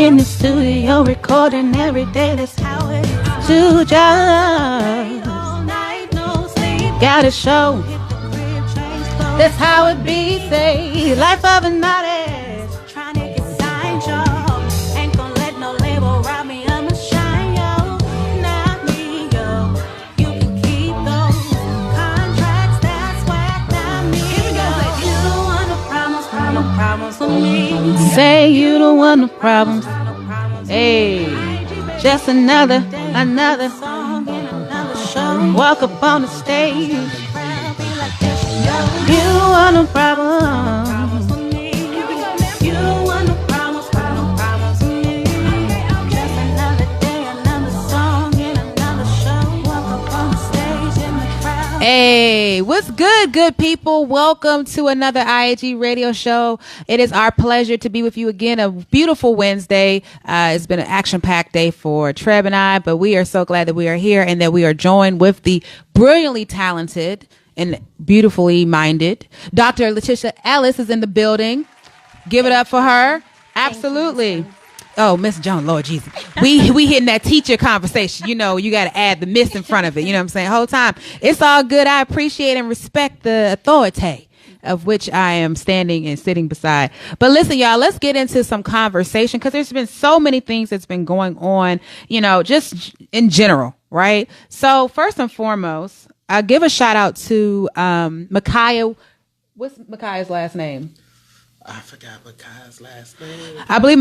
in the studio recording every day. That's how it is. 2 jobs. Got a show. That's how it be. Say life of an artist. Trying to get signed, yo. Ain't gonna let no label rob me. I'ma shine, yo. Not me, yo. You can keep those contracts. That's whack, not me. You don't want no problems with me. Say you don't want no problems. Hey, just another song and another show. Walk up on the stage. You don't want no problems with me. You don't want no problems with me. Just another day, another song and another show. Walk up on the stage in the crowd. Hey, what's good people? Welcome to another IAG radio show. It is our pleasure to be with you again. A beautiful Wednesday. It's been an action-packed day for Treb and I, but we are so glad that we are here and that we are joined with the brilliantly talented and beautifully minded Dr. Latisha Ellis is in the building. Give it up for her. Absolutely. Oh, Miss Joan, Lord Jesus. We hitting that teacher conversation. You know, you got to add the miss in front of it. You know what I'm saying? Whole time. It's all good. I appreciate and respect the authority of which I am standing and sitting beside. But listen, y'all, let's get into some conversation because there's been so many things that's been going on, you know, just in general, right? So first and foremost, I'll give a shout out to Micaiah. What's Micaiah's last name? I forgot Micaiah's last name. I believe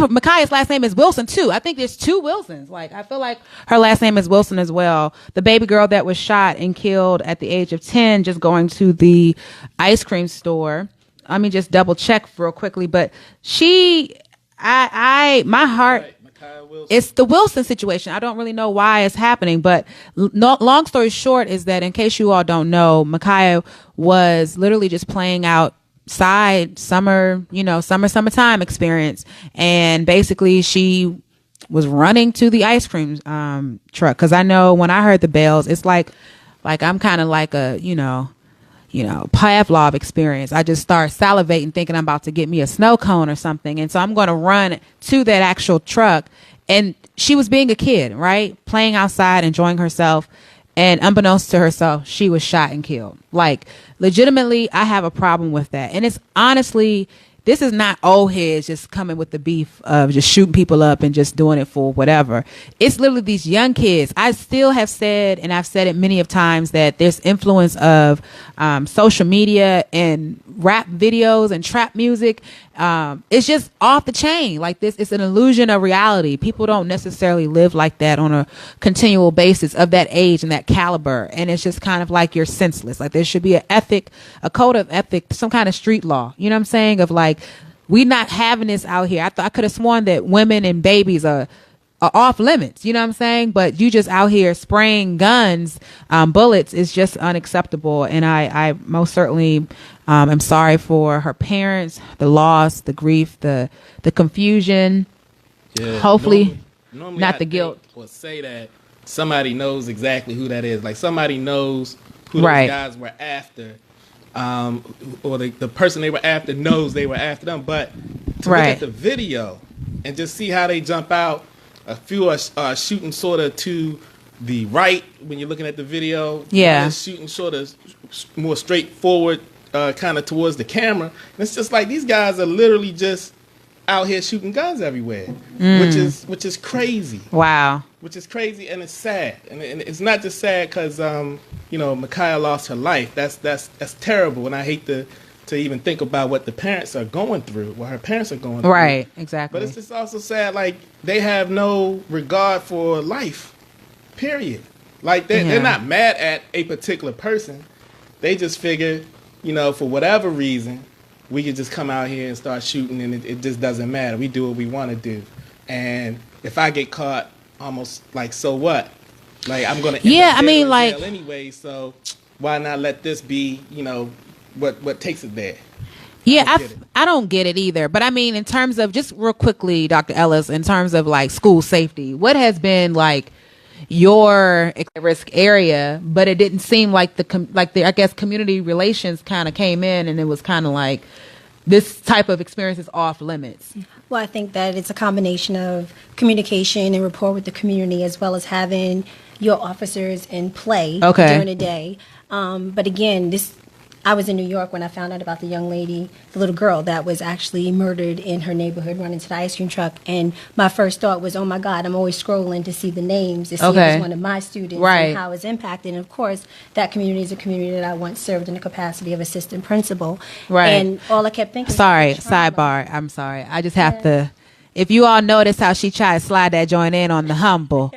Micaiah's last name is Wilson too. I think there's 2 Wilsons. Like I feel like her last name is Wilson as well. The baby girl that was shot and killed at the age of 10, just going to the ice cream store. Let me just double check real quickly. But my heart. Right. It's the Wilson situation. I don't really know why it's happening, but long story short is that in case you all don't know, Micaiah was literally just playing outside summertime experience. And basically she was running to the ice cream truck. Cause I know when I heard the bells, it's like I'm kind of like a, Pavlov experience. I just start salivating thinking I'm about to get me a snow cone or something. And so I'm going to run to that actual truck. And she was being a kid, right? Playing outside, enjoying herself. And unbeknownst to herself, she was shot and killed. Like, legitimately, I have a problem with that. And it's honestly, this is not old heads just coming with the beef of just shooting people up and just doing it for whatever. It's literally these young kids. I still have said, and I've said it many of times, that there's influence of social media and rap videos and trap music. It's just off the chain. Like this, it's an illusion of reality. People don't necessarily live like that on a continual basis of that age and that caliber. And it's just kind of like you're senseless. Like there should be a code of ethic, some kind of street law. You know what I'm saying? Of like, we not having this out here. I could have sworn that women and babies are off limits. You know what I'm saying? But you just out here spraying guns, bullets is just unacceptable. And I most certainly am sorry for her parents, the loss, the grief, the confusion. Yeah, hopefully normally not the guilt. Or say that somebody knows exactly who that is. Like somebody knows who those guys were after. Or the person they were after knows they were after them. But to look at the video and just see how they jump out, a few are shooting sort of to the right when you're looking at the video. Yeah. Shooting sort of more straightforward, kind of towards the camera. And it's just like these guys are literally just out here shooting guns everywhere, which is crazy. Wow. Which is crazy, and it's sad. And it's not just sad because Micaiah lost her life. That's terrible, and I hate to even think about what the parents are going through, what her parents are going through. Right, exactly. But it's just also sad, like, they have no regard for life, period. Like, they're not mad at a particular person. They just figure, for whatever reason, we can just come out here and start shooting, and it just doesn't matter. We do what we want to do. And if I get caught, almost like, so what? Like, I'm going to end up in jail anyway, so why not let this be, what takes it there? Yeah, I don't get it either. But I mean, in terms of, just real quickly, Dr. Ellis, in terms of like school safety, what has been like your risk area? But it didn't seem like the I guess community relations kind of came in, and it was kind of like this type of experience is off limits? Well, I think that it's a combination of communication and rapport with the community, as well as having your officers in play during the day. But again, I was in New York when I found out about the young lady, the little girl that was actually murdered in her neighborhood running to the ice cream truck. And my first thought was, oh my God, I'm always scrolling to see the names, to see if it's one of my students and how it's impacted. And of course, that community is a community that I once served in the capacity of assistant principal. Right. And all I kept thinking. Sidebar. I'm sorry. I just have to. If you all notice how she tried to slide that joint in on the humble.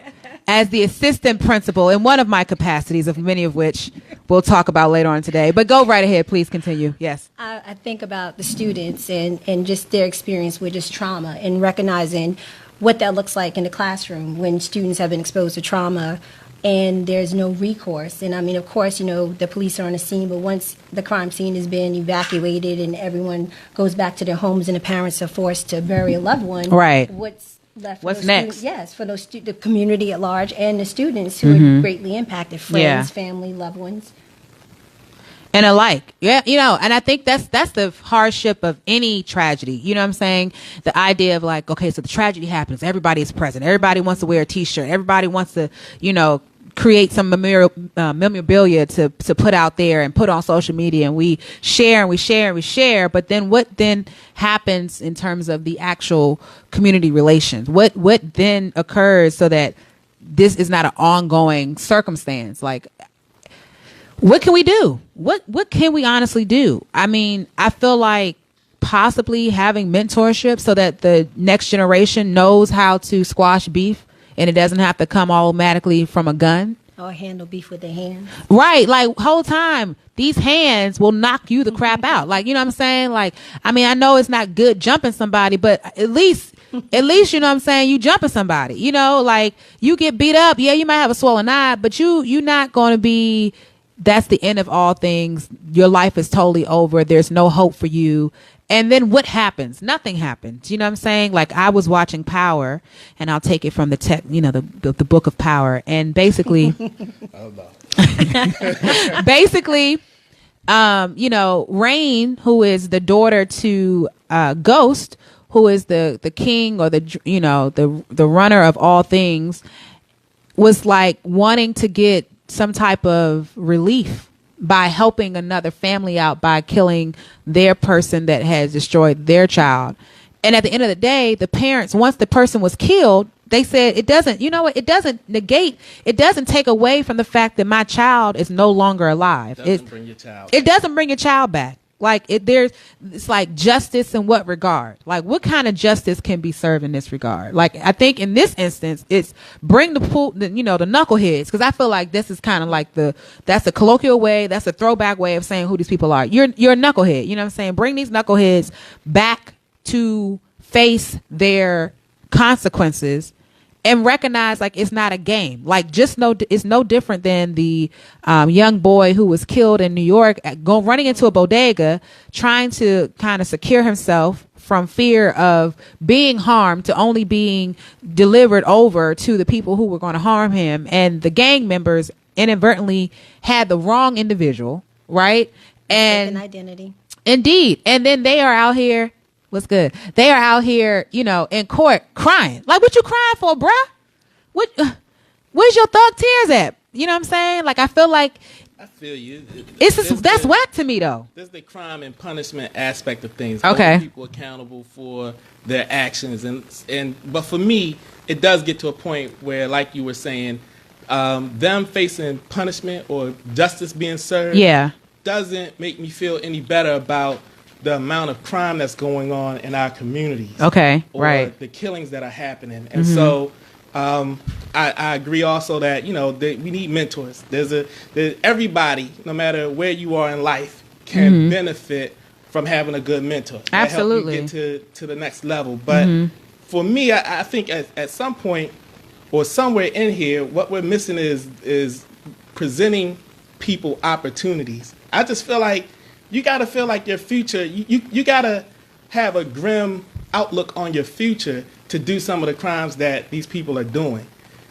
As the assistant principal in one of my capacities, of many of which we'll talk about later on today. But go right ahead. Please continue. Yes. I think about the students and just their experience with just trauma and recognizing what that looks like in the classroom when students have been exposed to trauma and there's no recourse. And I mean, of course, the police are on the scene, but once the crime scene has been evacuated and everyone goes back to their homes and the parents are forced to bury a loved one, what's next? Yes, for those the community at large and the students who are greatly impacted, friends, family, loved ones. And alike. Yeah, and I think that's the hardship of any tragedy. You know what I'm saying? The idea of like, okay, so the tragedy happens, everybody is present, everybody wants to wear a t-shirt, everybody wants to, create some memorabilia to put out there and put on social media, and we share and we share and we share. But then what then happens in terms of the actual community relations? What then occurs so that this is not an ongoing circumstance? Like, what can we do? What can we honestly do? I mean, I feel like possibly having mentorship so that the next generation knows how to squash beef and it doesn't have to come automatically from a gun. Or handle beef with their hands. Right. Like, whole time, these hands will knock you the crap out. Like, you know what I'm saying? Like, I mean, I know it's not good jumping somebody, but at least, you know what I'm saying, you jumping somebody. Like, you get beat up. Yeah, you might have a swollen eye, but you're not going to be, that's the end of all things. Your life is totally over. There's no hope for you. And then what happens? Nothing happens. You know what I'm saying? Like, I was watching Power, and I'll take it from the book of Power. And basically, Rain, who is the daughter to Ghost, who is the king or the runner of all things, was like wanting to get some type of relief by helping another family out by killing their person that has destroyed their child. And at the end of the day, the parents, once the person was killed, they said it doesn't, it doesn't negate, it doesn't take away from the fact that my child is no longer alive. It doesn't bring your child. It doesn't bring your child back. Like, it's like justice in what regard? Like, what kind of justice can be served in this regard? Like, I think in this instance, it's bring the knuckleheads, because I feel like this is kind of like that's a colloquial way, that's a throwback way of saying who these people are. You're a knucklehead. You know what I'm saying? Bring these knuckleheads back to face their consequences and recognize, like, it's not a game. Like, it's no different than the young boy who was killed in New York, running into a bodega, trying to kind of secure himself from fear of being harmed to only being delivered over to the people who were going to harm him. And the gang members inadvertently had the wrong individual, right? And an identity. Indeed. And then they are out here. What's good? They are out here, in court crying. Like, what you crying for, bruh? Where's your thug tears at? You know what I'm saying? Like, I feel you. That's whack to me, though. There's the crime and punishment aspect of things. Okay. Holding people accountable for their actions, but for me, it does get to a point where, like you were saying, them facing punishment or justice being served, doesn't make me feel any better about the amount of crime that's going on in our communities. Okay, or the killings that are happening. And so I agree also that, we need mentors. Everybody, no matter where you are in life, can benefit from having a good mentor. Absolutely. That help you get to the next level. But for me, I think at some point or somewhere in here, what we're missing is presenting people opportunities. I just feel like you got to feel like your future, you got to have a grim outlook on your future to do some of the crimes that these people are doing.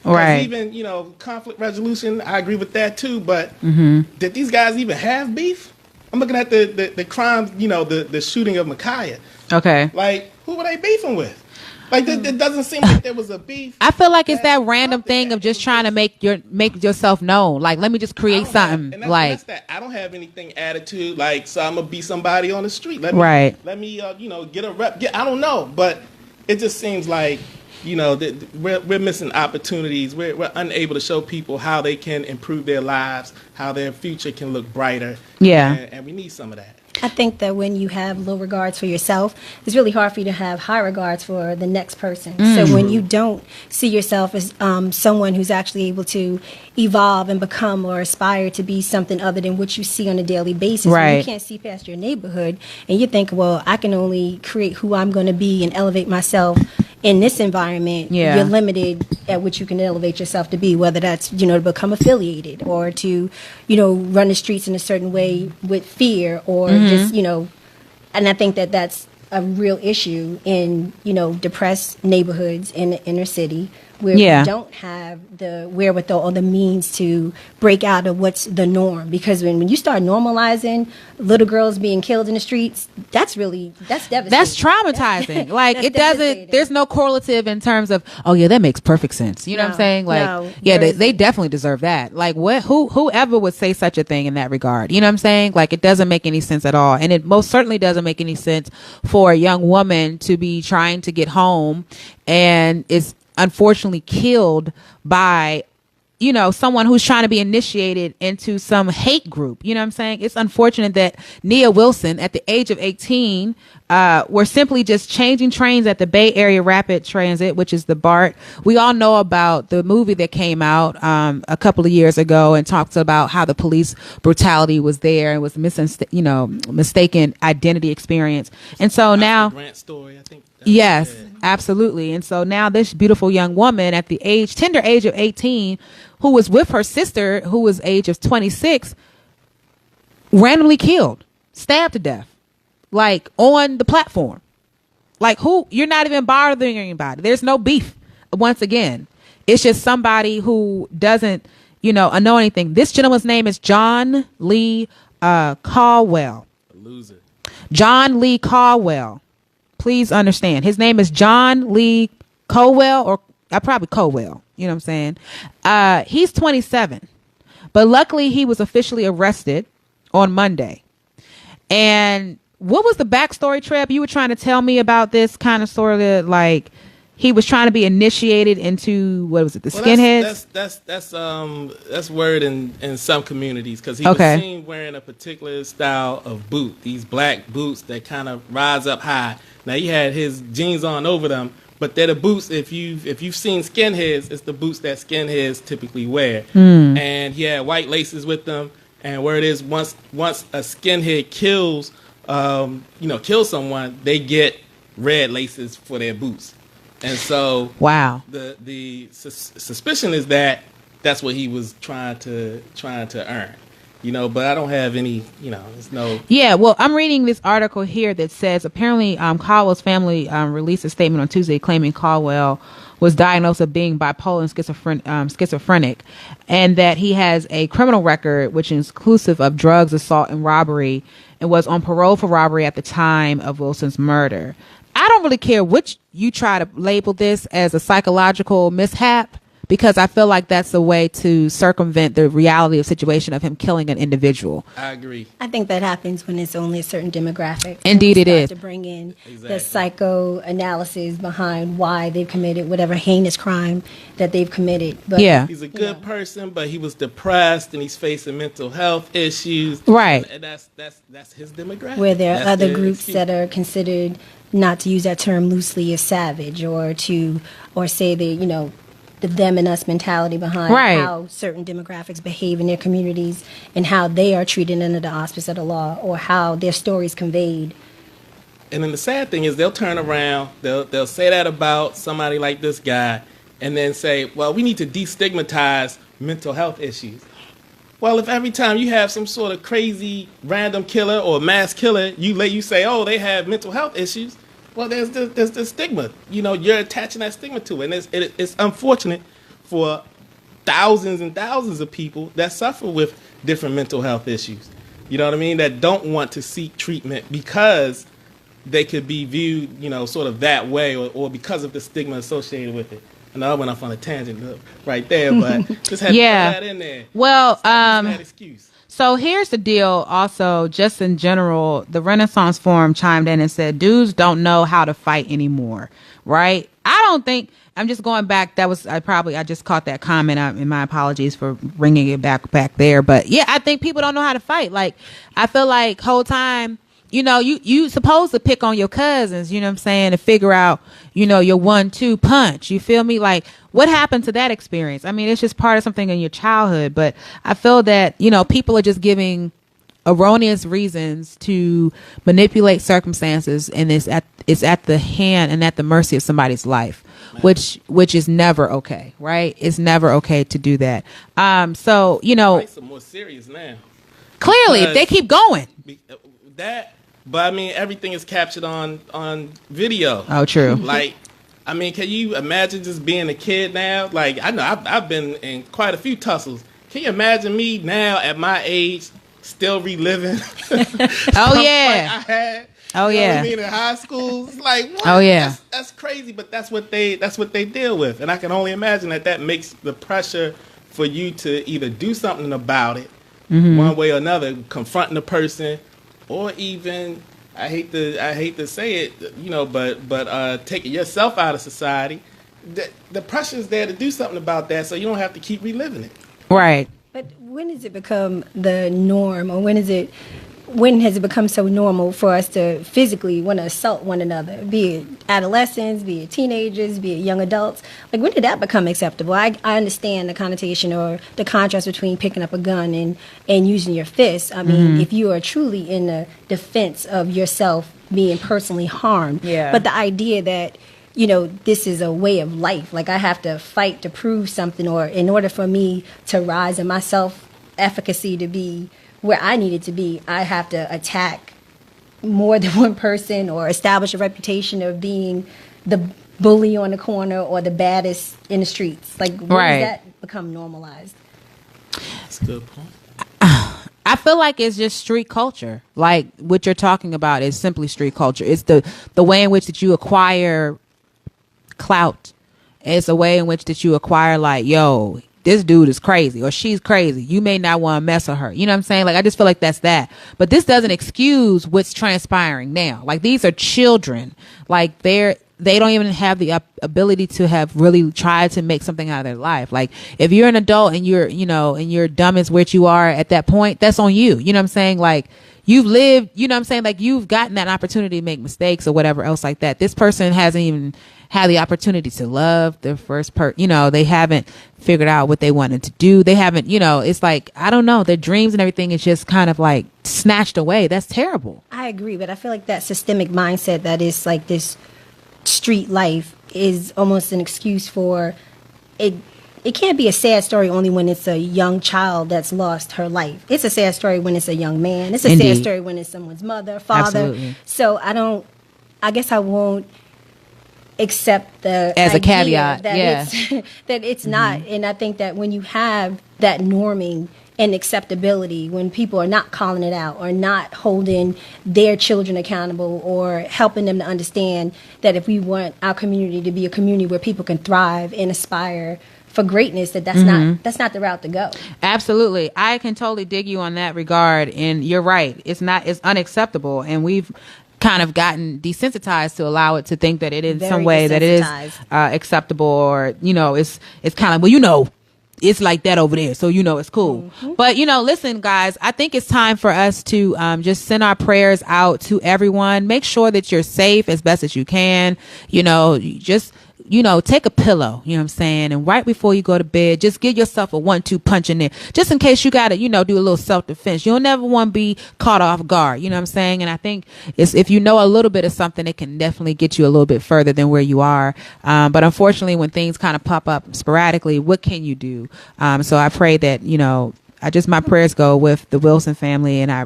Right. Even, conflict resolution, I agree with that too, but did these guys even have beef? I'm looking at the crimes, the shooting of Micaiah. Okay. Like, who were they beefing with? Like, it doesn't seem like there was a beef. I feel like it's that random thing of just trying to make yourself known. Like, let me just create something. That's that. I don't have anything added to, like, so I'm gonna be somebody on the street. Let me, get a rep. I don't know, but it just seems like, we're missing opportunities. We're unable to show people how they can improve their lives, how their future can look brighter. Yeah, and we need some of that. I think that when you have low regards for yourself, it's really hard for you to have high regards for the next person. So when you don't see yourself as someone who's actually able to evolve and become or aspire to be something other than what you see on a daily basis, when you can't see past your neighborhood and you think, well, I can only create who I'm going to be and elevate myself in this environment, you're limited at what you can elevate yourself to be, whether that's, to become affiliated or to, run the streets in a certain way with fear or just, and I think that that's a real issue in, depressed neighborhoods in the inner city where we don't have the wherewithal or the means to break out of what's the norm. Because when you start normalizing little girls being killed in the streets, that's devastating. That's traumatizing. There's no correlative in terms of, oh yeah, that makes perfect sense. You know what I'm saying? Like, they definitely deserve that. Like, whoever would say such a thing in that regard? You know what I'm saying? Like, it doesn't make any sense at all. And it most certainly doesn't make any sense for a young woman to be trying to get home and is unfortunately killed by someone who's trying to be initiated into some hate group. You know what I'm saying? It's unfortunate that Nia Wilson at the age of 18 were simply just changing trains at the Bay Area Rapid Transit, which is the BART. We all know about the movie that came out a couple of years ago and talks about how the police brutality was there and was mistaken identity experience. And so now Grant story, I think. Yes, absolutely. And so now this beautiful young woman at the tender age of 18, who was with her sister, who was age of 26, randomly killed, stabbed to death, like on the platform. Like, you're not even bothering anybody. There's no beef. Once again, it's just somebody who doesn't, know anything. This gentleman's name is John Lee Caldwell. A loser. John Lee Caldwell. Please understand. His name is John Lee Caldwell, or probably Caldwell. You know what I'm saying? He's 27. But luckily, he was officially arrested on Monday. And what was the backstory, Treb? You were trying to tell me about this kind of sort of like he was trying to be initiated into, what was it, the skinheads? That's word in some communities, because he was seen wearing a particular style of boot, these black boots that kind of rise up high. Now, he had his jeans on over them, but they're the boots, if you've seen skinheads, it's the boots that skinheads typically wear. And he had white laces with them, and where it is, once a skinhead kills someone, they get red laces for their boots. And so, wow, the suspicion is that that's what he was trying to earn, But I don't have any, there's no. Yeah, well, I'm reading this article here that says apparently Caldwell's family released a statement on Tuesday claiming Caldwell was diagnosed with being bipolar and schizophrenic, and that he has a criminal record which is inclusive of drugs, assault, and robbery, and was on parole for robbery at the time of Wilson's murder. I don't really care which you try to label this as a psychological mishap, because I feel like that's a way to circumvent the reality of the situation of him killing an individual. I agree. I think that happens when it's only a certain demographic. Indeed, it is. To bring in the psychoanalysis behind why they've committed whatever heinous crime that they've committed. But, he's a good person, but he was depressed and he's facing mental health issues. Right. And that's his demographic. Where there are other groups that are considered, not to use that term loosely, as savage, or say they, the them and us mentality behind how certain demographics behave in their communities and how they are treated under the auspice of the law, or how their stories conveyed. And then the sad thing is they'll turn around, they'll say that about somebody like this guy, and then say, well, we need to destigmatize mental health issues. Well, if every time you have some sort of crazy random killer or mass killer, you say, oh, they have mental health issues, well, there's the stigma. You're attaching that stigma to it. And it's unfortunate for thousands and thousands of people that suffer with different mental health issues. You know what I mean? That don't want to seek treatment because they could be viewed, sort of that way, or because of the stigma associated with it. I know I went off on a tangent right there, but just had to put that in there. Well, that excuse. So here's the deal. Also, just in general, the Renaissance Forum chimed in and said, dudes don't know how to fight anymore, right? I don't think, I'm just going back. I just caught that comment up, and my apologies for bringing it back there. But yeah, I think people don't know how to fight. Like, I feel like whole time, you supposed to pick on your cousins, you know what I'm saying, to figure out, your 1-2 punch. You feel me? Like, what happened to that experience? I mean, it's just part of something in your childhood, but I feel that, people are just giving erroneous reasons to manipulate circumstances, and it's at the hand and at the mercy of somebody's life, which is never okay, right? It's never okay to do that. So, Some more serious now. Clearly, if they keep going. But I mean, everything is captured on video. Oh, true. Like, I mean, can you imagine just being a kid now? Like, I know I've been in quite a few tussles. Can you imagine me now at my age still reliving? Oh yeah. I had. Oh yeah. What I mean, in high school, it's like, what? Oh yeah. That's crazy, but that's what they deal with, and I can only imagine that makes the pressure for you to either do something about it, one way or another, confronting the person. Or even, I hate to say it, but taking yourself out of society. The pressure is there to do something about that, so you don't have to keep reliving it. Right. But when does it become the norm, or when has it become so normal for us to physically want to assault one another, be it adolescents, be it teenagers, be it young adults? Like, when did that become acceptable? I understand the connotation or the contrast between picking up a gun and using your fists. I mean, if you are truly in the defense of yourself being personally harmed. Yeah. But the idea that, this is a way of life. Like, I have to fight to prove something, or in order for me to rise in my self-efficacy to be where I needed to be, I have to attack more than one person or establish a reputation of being the bully on the corner or the baddest in the streets. Like, when does that become normalized? That's a good point. I feel like it's just street culture. Like, what you're talking about is simply street culture. It's the way in which that you acquire clout. It's a way in which that you acquire, like, yo, this dude is crazy or she's crazy. You may not want to mess with her. You know what I'm saying? Like, I just feel like that's that. But this doesn't excuse what's transpiring now. Like, these are children. Like, they don't even have the ability to have really tried to make something out of their life. Like, if you're an adult and you're dumb as what you are at that point, that's on you. You know what I'm saying? Like, you've lived, you know what I'm saying? Like, you've gotten that opportunity to make mistakes or whatever else like that. This person hasn't even had the opportunity to love their first they haven't figured out what they wanted to do. They haven't, it's like, I don't know, their dreams and everything is just kind of like snatched away. That's terrible. I agree, but I feel like that systemic mindset that is like this street life is almost an excuse for it. It can't be a sad story only when it's a young child that's lost her life. It's a sad story when it's a young man. It's a sad story when it's someone's mother, father. Absolutely. So I guess I won't accept the as a caveat that that it's not. And I think that when you have that norming and acceptability, when people are not calling it out or not holding their children accountable or helping them to understand that if we want our community to be a community where people can thrive and aspire for greatness, that's not the route to go. Absolutely. I can totally dig you on that regard, and you're right. It's unacceptable, and we've kind of gotten desensitized to allow it to think that it is some way that it is acceptable, or it's kind of, well, it's like that over there, so it's cool. But listen, guys, I think it's time for us to just send our prayers out to everyone. Make sure that you're safe as best as you can. Just take a pillow, you know what I'm saying? And right before you go to bed, just give yourself a 1-2 punch in there, just in case you got to, do a little self-defense. You'll never want to be caught off guard. You know what I'm saying? And I think if you know a little bit of something, it can definitely get you a little bit further than where you are. But unfortunately, when things kind of pop up sporadically, what can you do? So I pray that, my prayers go with the Wilson family, and I,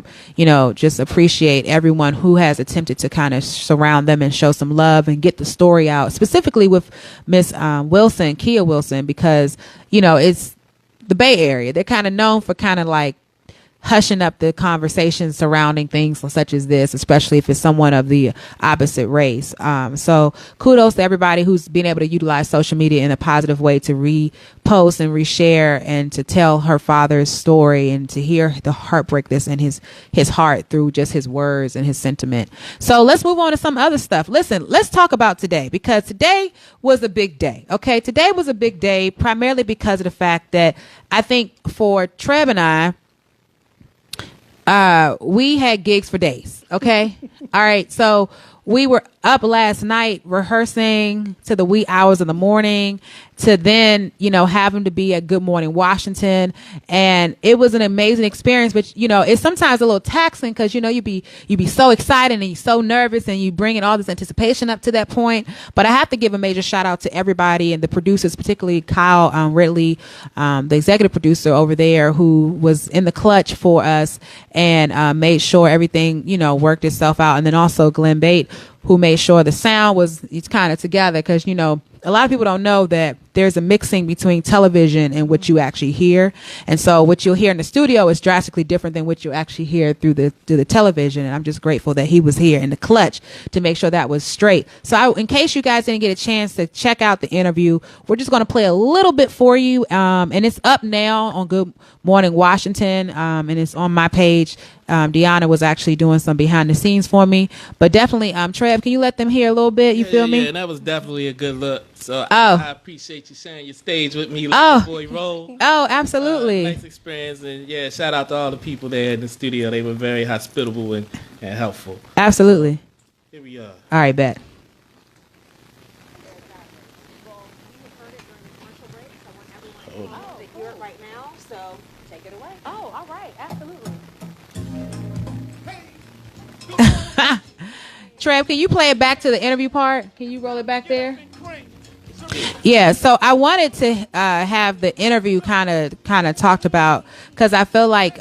just appreciate everyone who has attempted to kind of surround them and show some love and get the story out, specifically with Miss Kia Wilson, because, it's the Bay Area. They're kind of known for kind of like hushing up the conversation surrounding things such as this, especially if it's someone of the opposite race. So kudos to everybody who's been able to utilize social media in a positive way to repost and reshare and to tell her father's story and to hear the heartbreak that's in his heart through just his words and his sentiment. So let's move on to some other stuff. Listen, let's talk about today, because today was a big day. Okay. Today was a big day primarily because of the fact that I think for Trev and I, we had gigs for days. Okay. All right. So we were up last night rehearsing to the wee hours of the morning to then, having to be at Good Morning Washington. And it was an amazing experience, but it's sometimes a little taxing because, you be so excited and you're so nervous and you bringing all this anticipation up to that point. But I have to give a major shout out to everybody and the producers, particularly Kyle Ridley, the executive producer over there, who was in the clutch for us and made sure everything, worked itself out. And then also Glenn Bate, who made sure the sound was kind of together, because, a lot of people don't know that there's a mixing between television and what you actually hear. And so what you'll hear in the studio is drastically different than what you actually hear through the television. And I'm just grateful that he was here in the clutch to make sure that was straight. So in case you guys didn't get a chance to check out the interview, we're just going to play a little bit for you. And it's up now on Good Morning Washington. And it's on my page. Deanna was actually doing some behind the scenes for me, but definitely, Trev, can you let them hear a little bit? You feel me? Yeah, and that was definitely a good look. So I appreciate you sharing your stage with me. Before you roll. Oh, absolutely. Nice experience. And yeah, shout out to all the people there in the studio. They were very hospitable and helpful. Absolutely. Here we are. All right, bet. Trev, can you play it back to the interview part? Can you roll it back there? Yeah, so I wanted to have the interview kind of talked about, because I feel like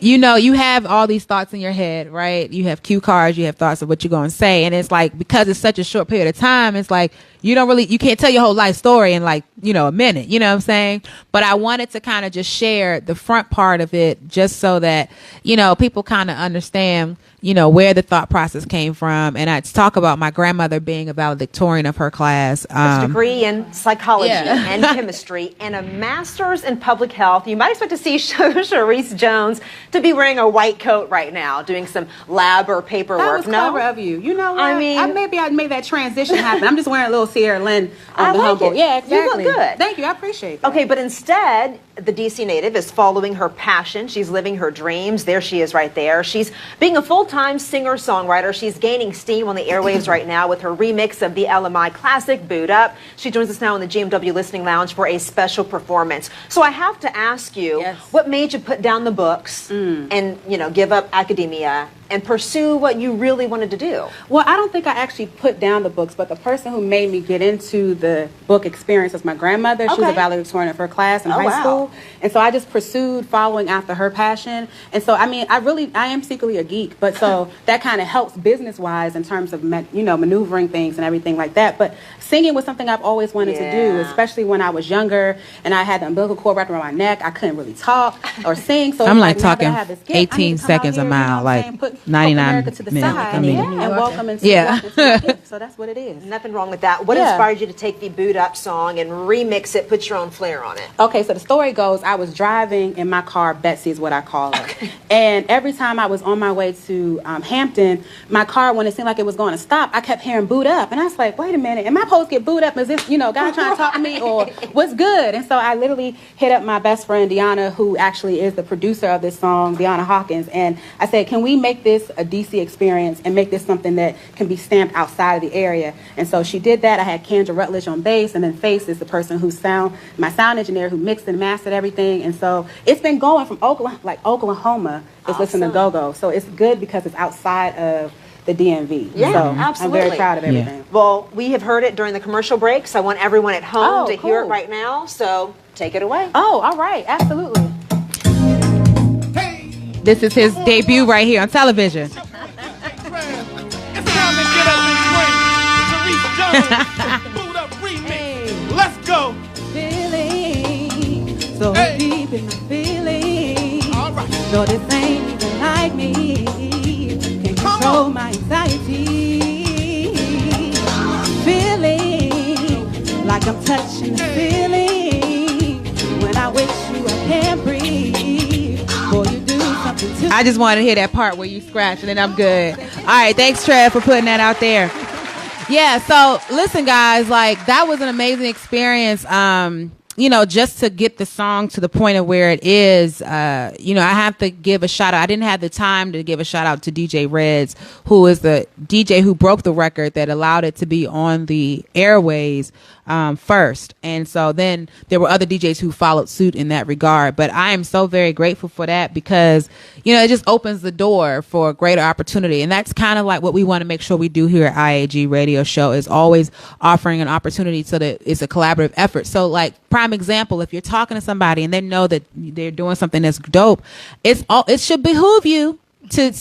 you have all these thoughts in your head, right? You have cue cards, you have thoughts of what you're going to say, and it's like, because it's such a short period of time, it's like you can't tell your whole life story in a minute, you know what I'm saying? But I wanted to kind of just share the front part of it, just so that people kind of understand where the thought process came from. And I talk about my grandmother being a valedictorian of her class. A degree in psychology and chemistry and a master's in public health. You might expect to see Sharice Jones to be wearing a white coat right now, doing some lab or paperwork. That was clever of you. You know what? I made that transition happen. I'm just wearing a little Sierra Lynn on the humble. It. Yeah, exactly. You look good. Thank you. I appreciate it. Okay, but instead, the DC native is following her passion. She's living her dreams. There she is right there. She's being a full-time singer-songwriter. She's gaining steam on the airwaves right now with her remix of the LMI classic, Boot Up. She joins us now in the GMW Listening Lounge for a special performance. So I have to ask you, what made you put down the books and, give up academia and pursue what you really wanted to do? Well, I don't think I actually put down the books, but the person who made me get into the book experience was my grandmother. She was a valedictorian of her class in high school. And so I just pursued following after her passion. And so, I am secretly a geek, but so that kind of helps business-wise in terms of, maneuvering things and everything like that. But singing was something I've always wanted to do, especially when I was younger and I had the umbilical cord wrapped around my neck. I couldn't really talk or sing. So I'm talking 18 seconds a mile, 99 America to the side and welcome into so that's what it is. Nothing wrong with that. What inspired you to take the Boot Up song and remix it, put your own flair on it? Okay, so the story goes, I was driving in my car, Betsy is what I call her. And every time I was on my way to Hampton, my car, when it seemed like it was going to stop, I kept hearing Boot Up. And I was like, wait a minute, am I supposed to get booed up as if, God trying to talk to me, or what's good? And so I literally hit up my best friend, Deanna, who actually is the producer of this song, Deanna Hawkins. And I said, can we make this a DC experience and make this something that can be stamped outside of the area? And so she did that. I had Kendra Rutledge on bass, and then Face is the person my sound engineer, who mixed and mastered everything. And so it's been going from Oklahoma is listening to go-go. So it's good because it's outside of the DMV. Yeah, so absolutely. I'm very proud of everything. Well, we have heard it during the commercial breaks. I want everyone at home to hear it right now. So take it away. Oh, all right. Absolutely. This is his debut right here on television. It's time to get up and swing. Sharice Jones, Boot Up remix. Let's go. Feeling so deep in the feeling. No, this ain't even like me. Can't control my anxiety. Feeling like I'm touching the ceiling. When I wish you I can't breathe. Boy, you do something to me. I just want to hear that part where you scratch and then I'm good. All right, thanks, Trev, for putting that out there. Yeah, so listen, guys, like that was an amazing experience. Just to get the song to the point of where it is, I have to give a shout out. I didn't have the time to give a shout out to DJ Reds, who is the DJ who broke the record that allowed it to be on the airways first. And so then there were other DJs who followed suit in that regard. But I am so very grateful for that because, it just opens the door for a greater opportunity. And that's kind of like what we want to make sure we do here at IAG Radio Show is always offering an opportunity so that it's a collaborative effort. So like prime example, if you're talking to somebody and they know that they're doing something that's dope, it should behoove you to,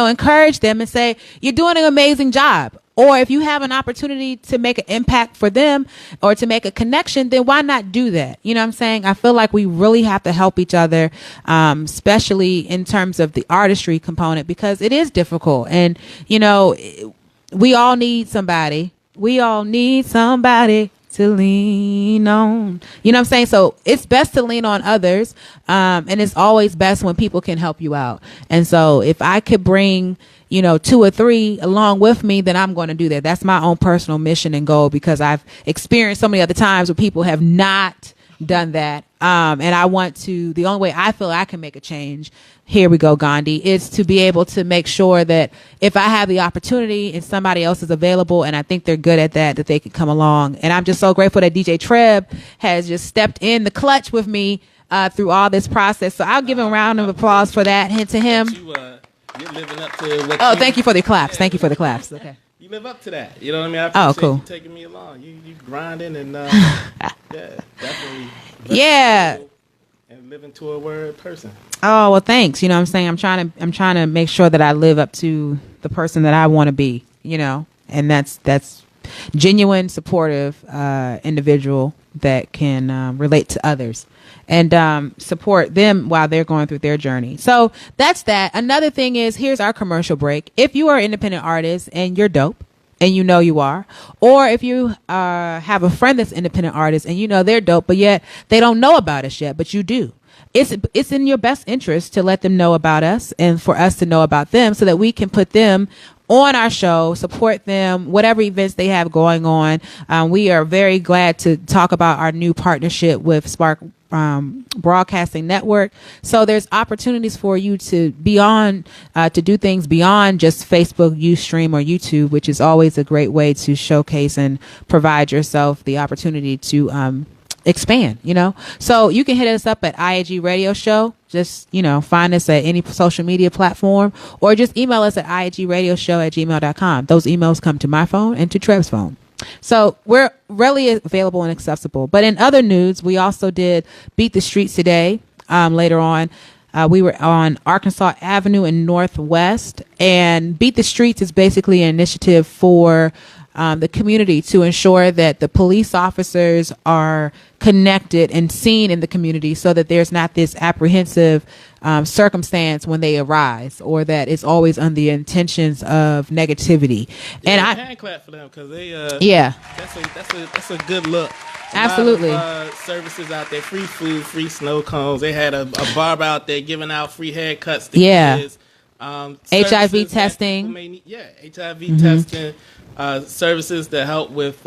encourage them and say, you're doing an amazing job. Or if you have an opportunity to make an impact for them or to make a connection, then why not do that? You know what I'm saying? I feel like we really have to help each other, especially in terms of the artistry component, because it is difficult. And, we all need somebody. We all need somebody to lean on. You know what I'm saying? So it's best to lean on others. And it's always best when people can help you out. And so if I could bring 2 or 3 along with me, then I'm going to do that. That's my own personal mission and goal because I've experienced so many other times where people have not done that. And I want to, the only way I feel I can make a change, here we go, Gandhi, is to be able to make sure that if I have the opportunity and somebody else is available and I think they're good at that they can come along. And I'm just so grateful that DJ Treb has just stepped in the clutch with me through all this process. So I'll give him a round of applause for that. Hint to him. You're living up to what thank you for the claps. Yeah. Thank you for the claps. Okay. You live up to that. You know what I mean? I appreciate cool. you taking me along. You grinding and definitely. Yeah. And living to a word person. Oh, well, thanks. You know what I'm saying? I'm trying to make sure that I live up to the person that I want to be, and that's genuine, supportive individual that can relate to others and support them while they're going through their journey. So that's that. Another thing is, here's our commercial break. If you are an independent artist and you're dope, and you are, or if you have a friend that's independent artist and they're dope, but yet they don't know about us yet, but you do. It's in your best interest to let them know about us and for us to know about them so that we can put them on our show, support them, whatever events they have going on. We are very glad to talk about our new partnership with Spark Broadcasting Network. So there's opportunities for you to to do things beyond just Facebook, Ustream, or YouTube, which is always a great way to showcase and provide yourself the opportunity to expand, So you can hit us up at IAG Radio Show. Just, find us at any social media platform or just email us at iagradioshow@gmail.com. Those emails come to my phone and to Trev's phone. So we're really available and accessible. But in other news, we also did Beat the Streets today. Later on, we were on Arkansas Avenue in Northwest, and Beat the Streets is basically an initiative for the community to ensure that the police officers are connected and seen in the community so that there's not this apprehensive circumstance when they arise or that it's always under the intentions of negativity. Yeah, and I hand clap for them because they that's a good look. Absolutely. A lot of, services out there, free food, free snow cones. They had a barber out there giving out free haircuts to kids. HIV testing. HIV testing. Services that help with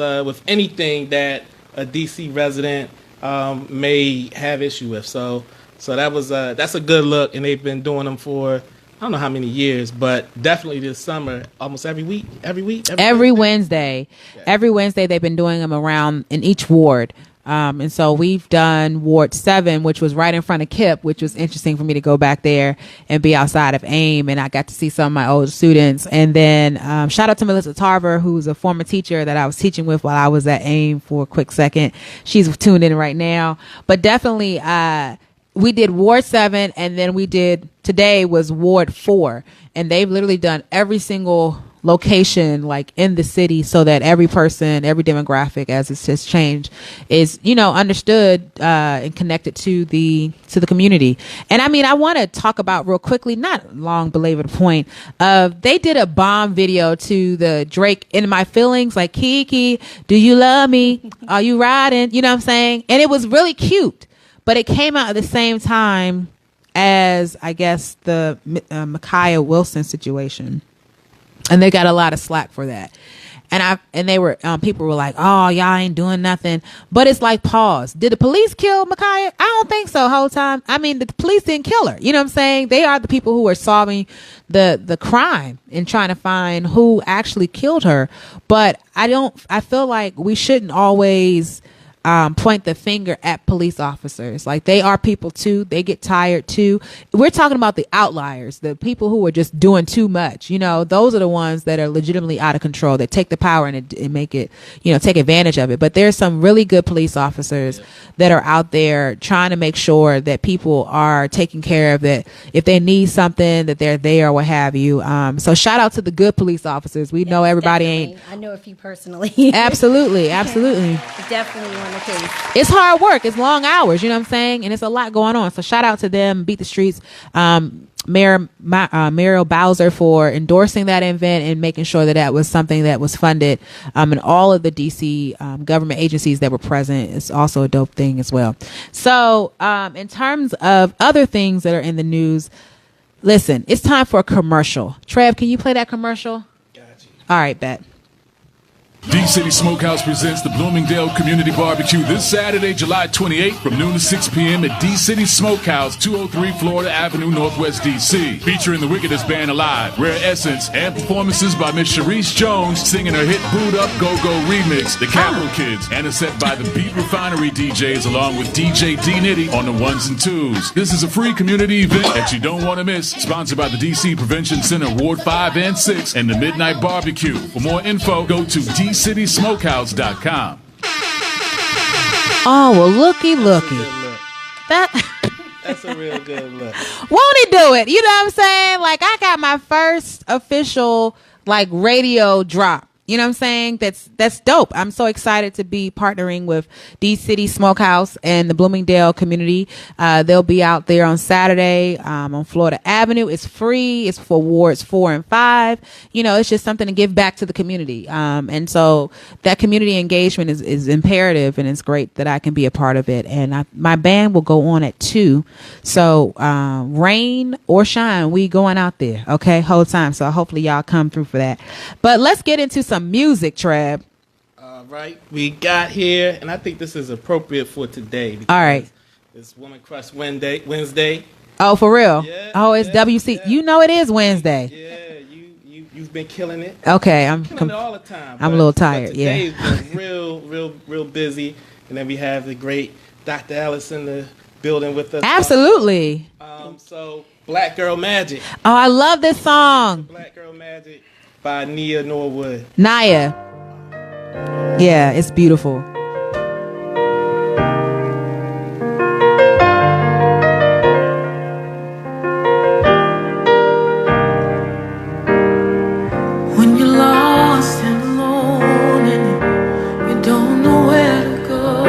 anything that a DC resident may have issue with. So that's a good look, and they've been doing them for I don't know how many years, but definitely this summer, almost every Wednesday. Yeah. Every Wednesday they've been doing them around in each ward. And so we've done Ward 7, which was right in front of KIP, which was interesting for me to go back there and be outside of AIM. And I got to see some of my old students. And then shout out to Melissa Tarver, who's a former teacher that I was teaching with while I was at AIM for a quick second. She's tuned in right now. But definitely we did Ward 7, and then today was Ward 4. And they've literally done every single location like in the city, so that every person, every demographic, as it has changed, is understood and connected to the community. And I mean, I want to talk about real quickly, not long belabor the point of, they did a bomb video to the Drake In My Feelings, like, Kiki, do you love me, are you riding, you know what I'm saying? And it was really cute, but it came out at the same time as, I guess, the Micaiah Wilson situation, and they got a lot of slack for that. And they were people were like, oh, y'all ain't doing nothing. But it's like, pause. Did the police kill Micaiah? I don't think so. Whole time. I mean, the police didn't kill her. You know what I'm saying? They are the people who are solving the crime and trying to find who actually killed her. But I feel like we shouldn't always point the finger at police officers. Like, they are people too. They get tired too. We're talking about the outliers, the people who are just doing too much. Those are the ones that are legitimately out of control, that take the power and make it, take advantage of it. But there's some really good police officers that are out there trying to make sure that people are taken care of, that if they need something, that they're there, or what have you. So shout out to the good police officers. We know everybody definitely. I know a few personally. Absolutely. Definitely on the case. It's hard work. It's long hours. You know what I'm saying? And it's a lot going on. So shout out to them. Beat the Streets. Mayor Muriel Bowser for endorsing that event and making sure that was something that was funded. And all of the DC government agencies that were present is also a dope thing as well. So in terms of other things that are in the news, listen, it's time for a commercial. Trev, can you play that commercial? Got you. All right, bet. D-City Smokehouse presents the Bloomingdale Community Barbecue this Saturday, July 28th from noon to 6 p.m. at D-City Smokehouse, 203 Florida Avenue, Northwest D.C. Featuring the wickedest band alive, Rare Essence, and performances by Miss Sharice Jones singing her hit Boot Up Go Go remix, The Capital Kids, and a set by the Beat Refinery DJs along with DJ D-Nitty on the ones and twos. This is a free community event that you don't want to miss, sponsored by the D.C. Prevention Center, Ward 5 and 6, and the Midnight Barbecue. For more info, go to DCitySmokehouse.com. Oh, well, looky. That's a real good look. Won't he do it? You know what I'm saying? Like, I got my first official, like, radio drop. You know what I'm saying? That's dope. I'm so excited to be partnering with D-City Smokehouse and the Bloomingdale community. They'll be out there on Saturday on Florida Avenue. It's free. It's for wards 4 and 5. It's just something to give back to the community. And so that community engagement is imperative, and it's great that I can be a part of it. And my band will go on at 2. So rain or shine, we going out there. Okay, whole time. So hopefully y'all come through for that. But let's get into some music, Treb. All right, we got here, and I think this is appropriate for today. All right, it's Woman Crush Wednesday. Oh, for real? Yeah, oh, it's WC. Yeah. You know it is Wednesday. Yeah, you've been killing it. Okay, I'm killing it all the time. I'm a little tired. Today's been real busy, and then we have the great Dr. Ellis in the building with us. Absolutely. So Black Girl Magic. Oh, I love this song. Black Girl Magic by Nia Norwood. Naya. Yeah, it's beautiful. When you're lost and alone and you don't know where to go,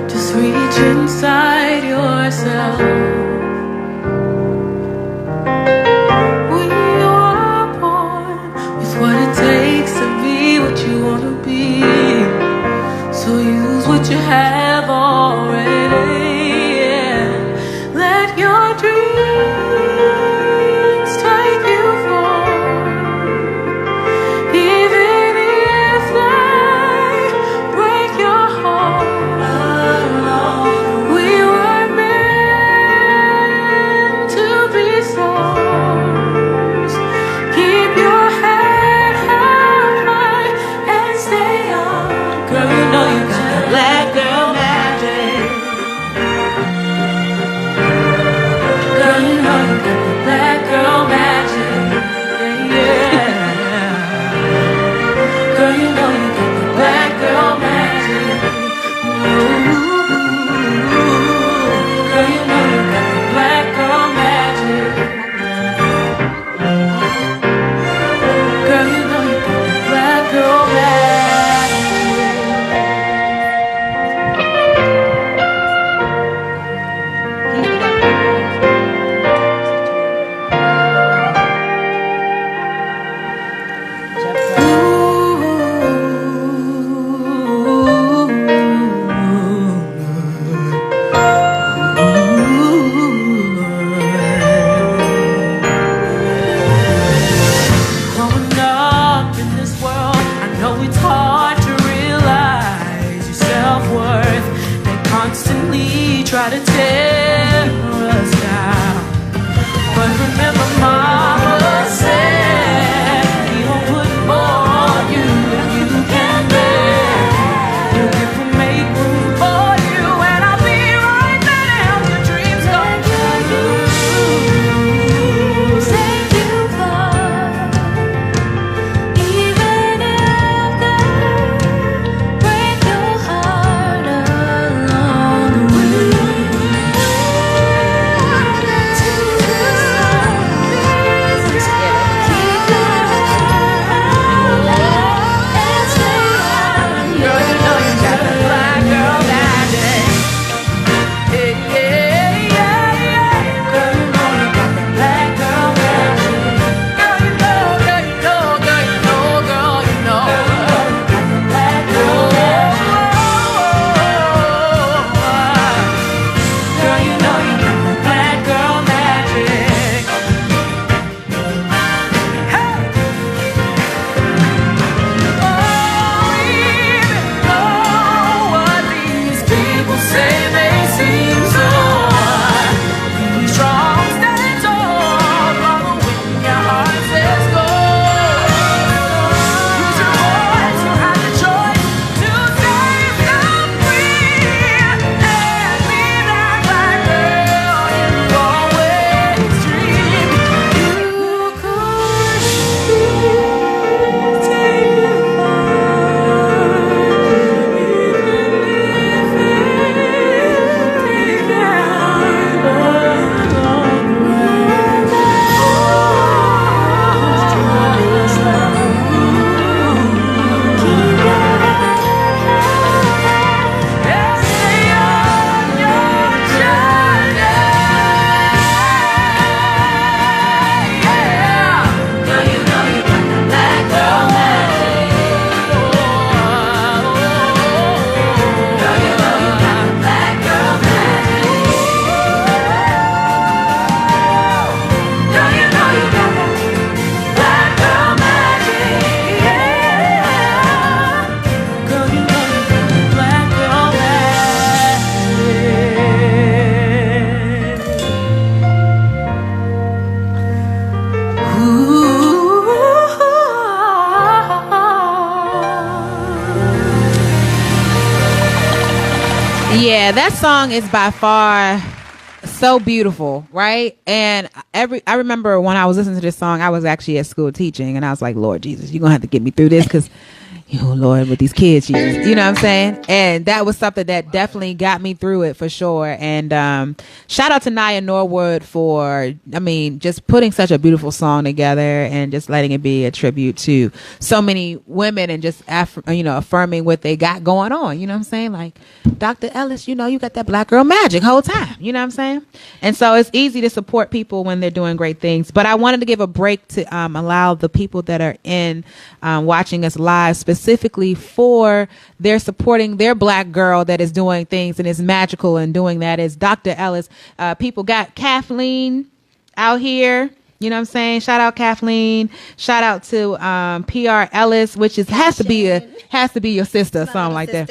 just reach inside yourself. What you have already, yeah. Let your dreams take you far, even if they break your heart. We were meant try to tear us down. But remember, Mama said he won't put more on you than you can bear. He'll make room for you, and I'll be right there to help your dreams come true. Take you far, even if they break your heart along the way. Yeah, that song is by far so beautiful, right? And I remember when I was listening to this song, I was actually at school teaching, and I was like, Lord Jesus, you're gonna have to get me through this, because Lord, with these kids, Jesus, you know what I'm saying? And that was something that definitely got me through it for sure. And shout out to Nia Norwood for, just putting such a beautiful song together and just letting it be a tribute to so many women and just affirming what they got going on. You know what I'm saying? Like, Dr. Ellis, you got that black girl magic whole time. You know what I'm saying? And so it's easy to support people when they're doing great things. But I wanted to give a break to allow the people that are watching us live specifically for their supporting their black girl that is doing things and is magical and doing that is Dr. Ellis. People got Kathleen out here. You know what I'm saying? Shout out Kathleen. Shout out to PR Ellis, which has to be your sister, something like that.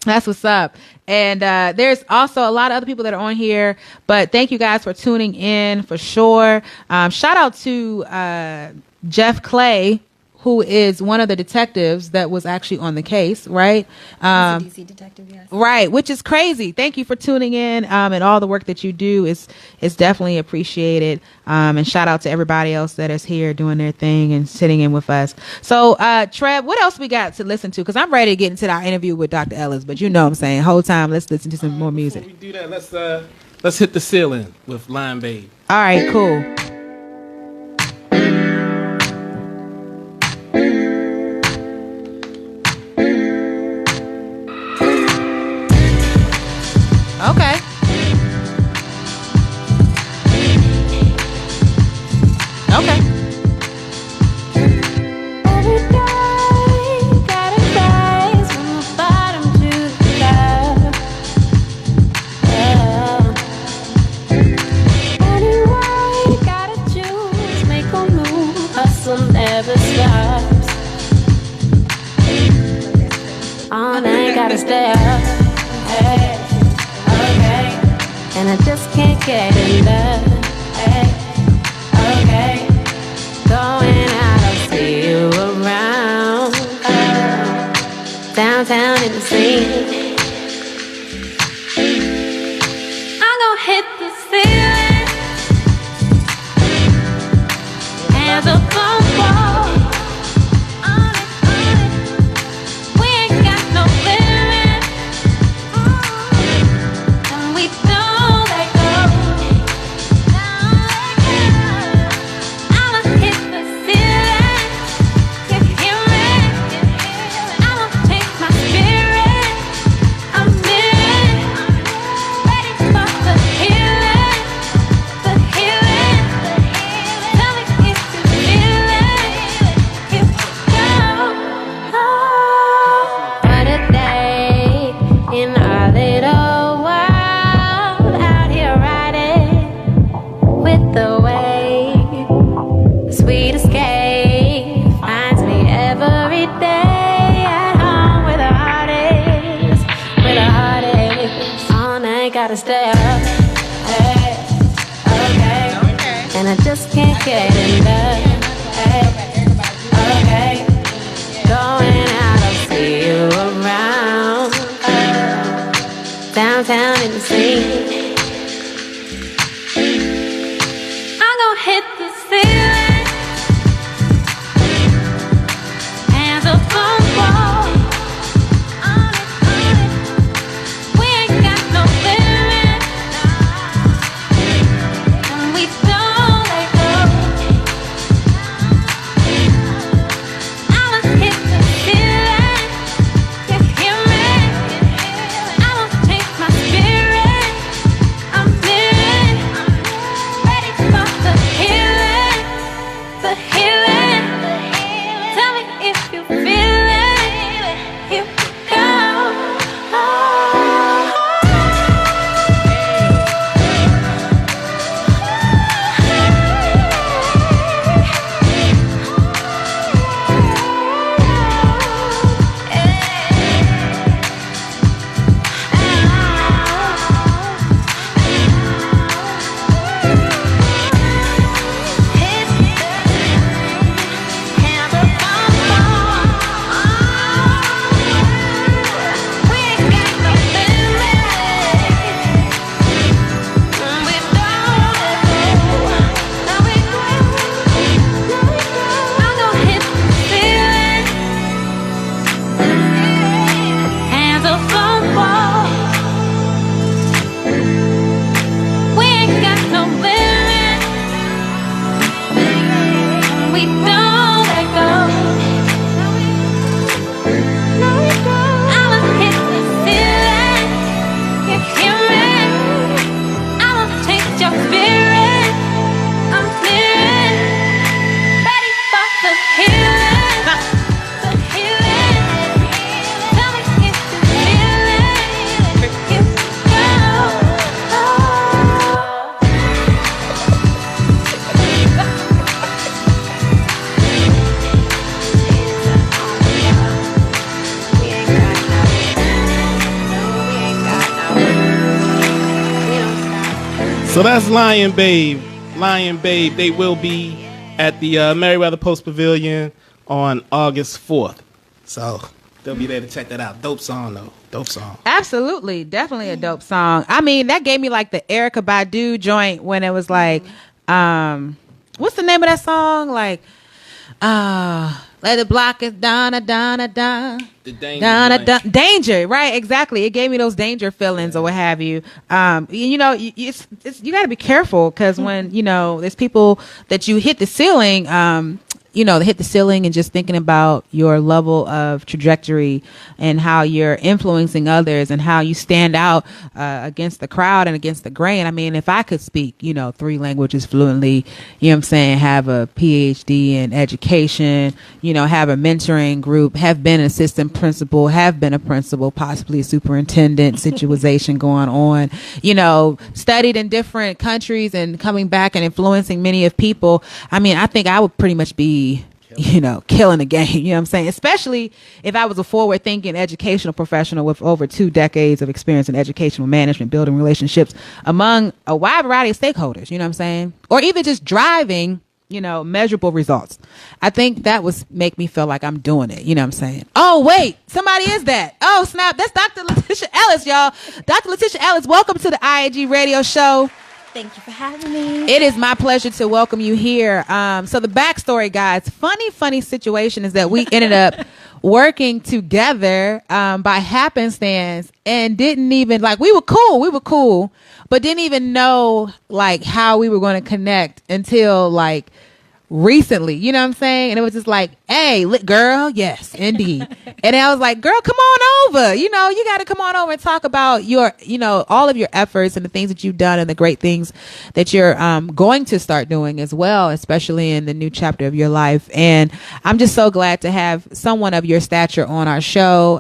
That's what's up. And there's also a lot of other people that are on here, but thank you guys for tuning in for sure. Shout out to Jeff Clay, who is one of the detectives that was actually on the case, right? He's a DC detective, yes. Right, which is crazy. Thank you for tuning in, and all the work that you do is definitely appreciated. And shout out to everybody else that is here doing their thing and sitting in with us. So, Trev, what else we got to listen to? Because I'm ready to get into our interview with Dr. Ellis, but you know what I'm saying. Whole time, let's listen to some more music. Before we do that, let's hit the ceiling with Line Babe. All right, cool. Okay. Okay. Every day, gotta rise from the bottom to the top. Anyway, gotta choose, make a move, hustle never stops. On, I gotta stay up. Hey, okay. get enough. Hey, okay, going out, I'll see you around. Downtown in the scene. I'm gonna hit the ceiling. Hands up on the wall. On it, on it. We ain't got no limit. And we don't let go. I'ma hit the ceiling. You hear me? I'ma take my spirit. I'm in. Ready for the healing. The healing. Tell me if you feel it. Here we go. What a day in our little world. Out here riding with the wave. The sweet escape finds me every day at home with a heartache. With a heartache. All night gotta stay up. Hey, okay. And I just can't get enough. Hey, okay. Going out, I'll see you around. Downtown in the scene. I'm gonna hit the ceiling. Hands up on the wall. On it, on it. We ain't got no limit. And we don't let go. I'ma hit the ceiling. You hear me? I'ma take my spirit. I'm in. Ready for the healing. The healing. Tell me if you feel it. Here we go. Hands up on the wall. We ain't got no limit. We don't let go. I'ma hit the ceiling. You hear me? I'ma take your spirit. I'm in. Ready for the healing. The healing. Tell me if you feel it. Here we go. We ain't got no. We ain't got no. We don't stop. So that's Lion Babe. Lion Babe. They will be at the Merriweather Post Pavilion on August 4th. So they'll be there to check that out. Dope song, though. Dope song. Absolutely. Definitely a dope song. I mean, that gave me like the Erykah Badu joint when it was like, what's the name of that song? Like, let the block is Donna, Donna, Donna. The Danger. Donna, joint. Donna, Danger, right? Exactly. It gave me those danger feelings or what have you. You know, you got to be careful because when, you know, there's people that you hit the ceiling, you know, hit the ceiling and just thinking about your level of trajectory and how you're influencing others and how you stand out against the crowd and against the grain. I mean, if I could speak, you know, 3 languages fluently, you know what I'm saying, have a PhD in education, you know, have a mentoring group, have been an assistant principal, have been a principal, possibly a superintendent situation going on, you know, studied in different countries and coming back and influencing many of people. I mean, I think I would pretty much be killing the game. You know what I'm saying? Especially if I was a forward-thinking educational professional with over 2 decades of experience in educational management, building relationships among a wide variety of stakeholders. You know what I'm saying? Or even just driving, measurable results. I think that was make me feel like I'm doing it. You know what I'm saying? Oh, wait, somebody is that. Oh, snap. That's Dr. Latisha Ellis, y'all. Dr. Latisha Ellis, welcome to the IAG radio show. Thank you for having me. It is my pleasure to welcome you here. So the backstory, guys, funny situation is that we ended up working together by happenstance and didn't even, we were cool, but didn't even know, how we were going to connect until, recently, you know what I'm saying? And it was just like, hey, girl, yes, indeed. And I was like, girl, come on over. You got to come on over and talk about your, all of your efforts and the things that you've done and the great things that you're going to start doing as well, especially in the new chapter of your life. And I'm just so glad to have someone of your stature on our show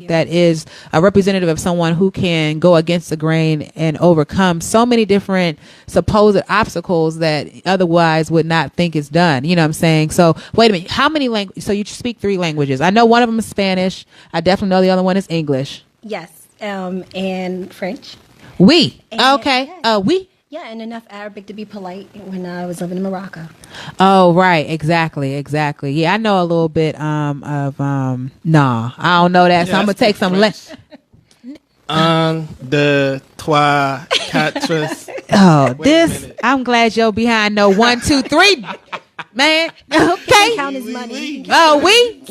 that is a representative of someone who can go against the grain and overcome so many different supposed obstacles that otherwise would not think is done. You know what I'm saying? So wait a minute. How many languages? So you speak 3 languages. I know one of them is Spanish. I definitely know the other one is English. Yes. And French. Oui. And, okay. Yeah. Oui. Yeah, and enough Arabic to be polite when I was living in Morocco. Oh, right. Exactly. Yeah, I know a little bit of nah. I don't know that. So I'm gonna take some less. The trois, quatre. Oh, this. I'm glad you're behind. No 1, 2, 3. Man, okay. Count his money. Oh, we.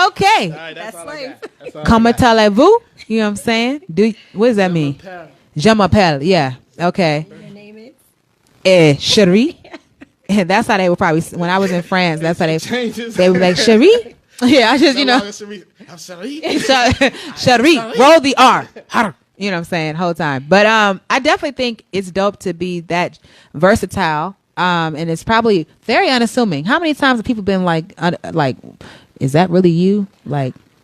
Okay. Right, that's slave. Comment allez-vous? You know what I'm saying? What does that mean? Je m'appelle. Yeah. Okay. Your name is? Cherie. And that's how they would probably, when I was in France, that's how they would be like, Cherie? Yeah, I just, Cherie. Roll the R. You know what I'm saying? Whole time. But I definitely think it's dope to be that versatile. And it's probably very unassuming. How many times have people been like, is that really you?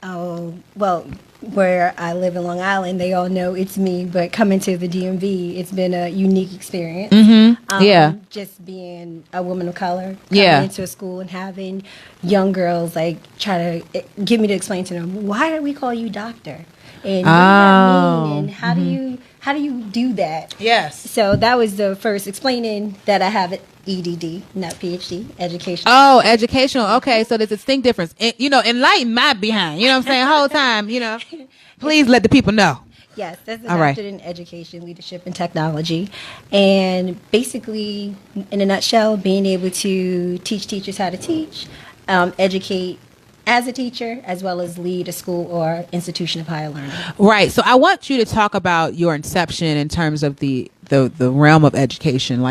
Oh, well, where I live in Long Island, they all know it's me. But coming to the DMV, it's been a unique experience. Yeah. Just being a woman of color, coming into a school and having young girls try to get me to explain to them, why do we call you doctor? And what does that mean? And how do you do that? Yes. So that was the first explaining that I have EDD, not PhD, educational. Oh, educational. Okay, so there's a distinct difference. Enlighten my behind. You know what I'm saying? Whole time, please let the people know. Yes, that's a doctorate in education, leadership, and technology. And basically, in a nutshell, being able to teach teachers how to teach, educate as a teacher, as well as lead a school or institution of higher learning. Right. So I want you to talk about your inception in terms of the realm of education.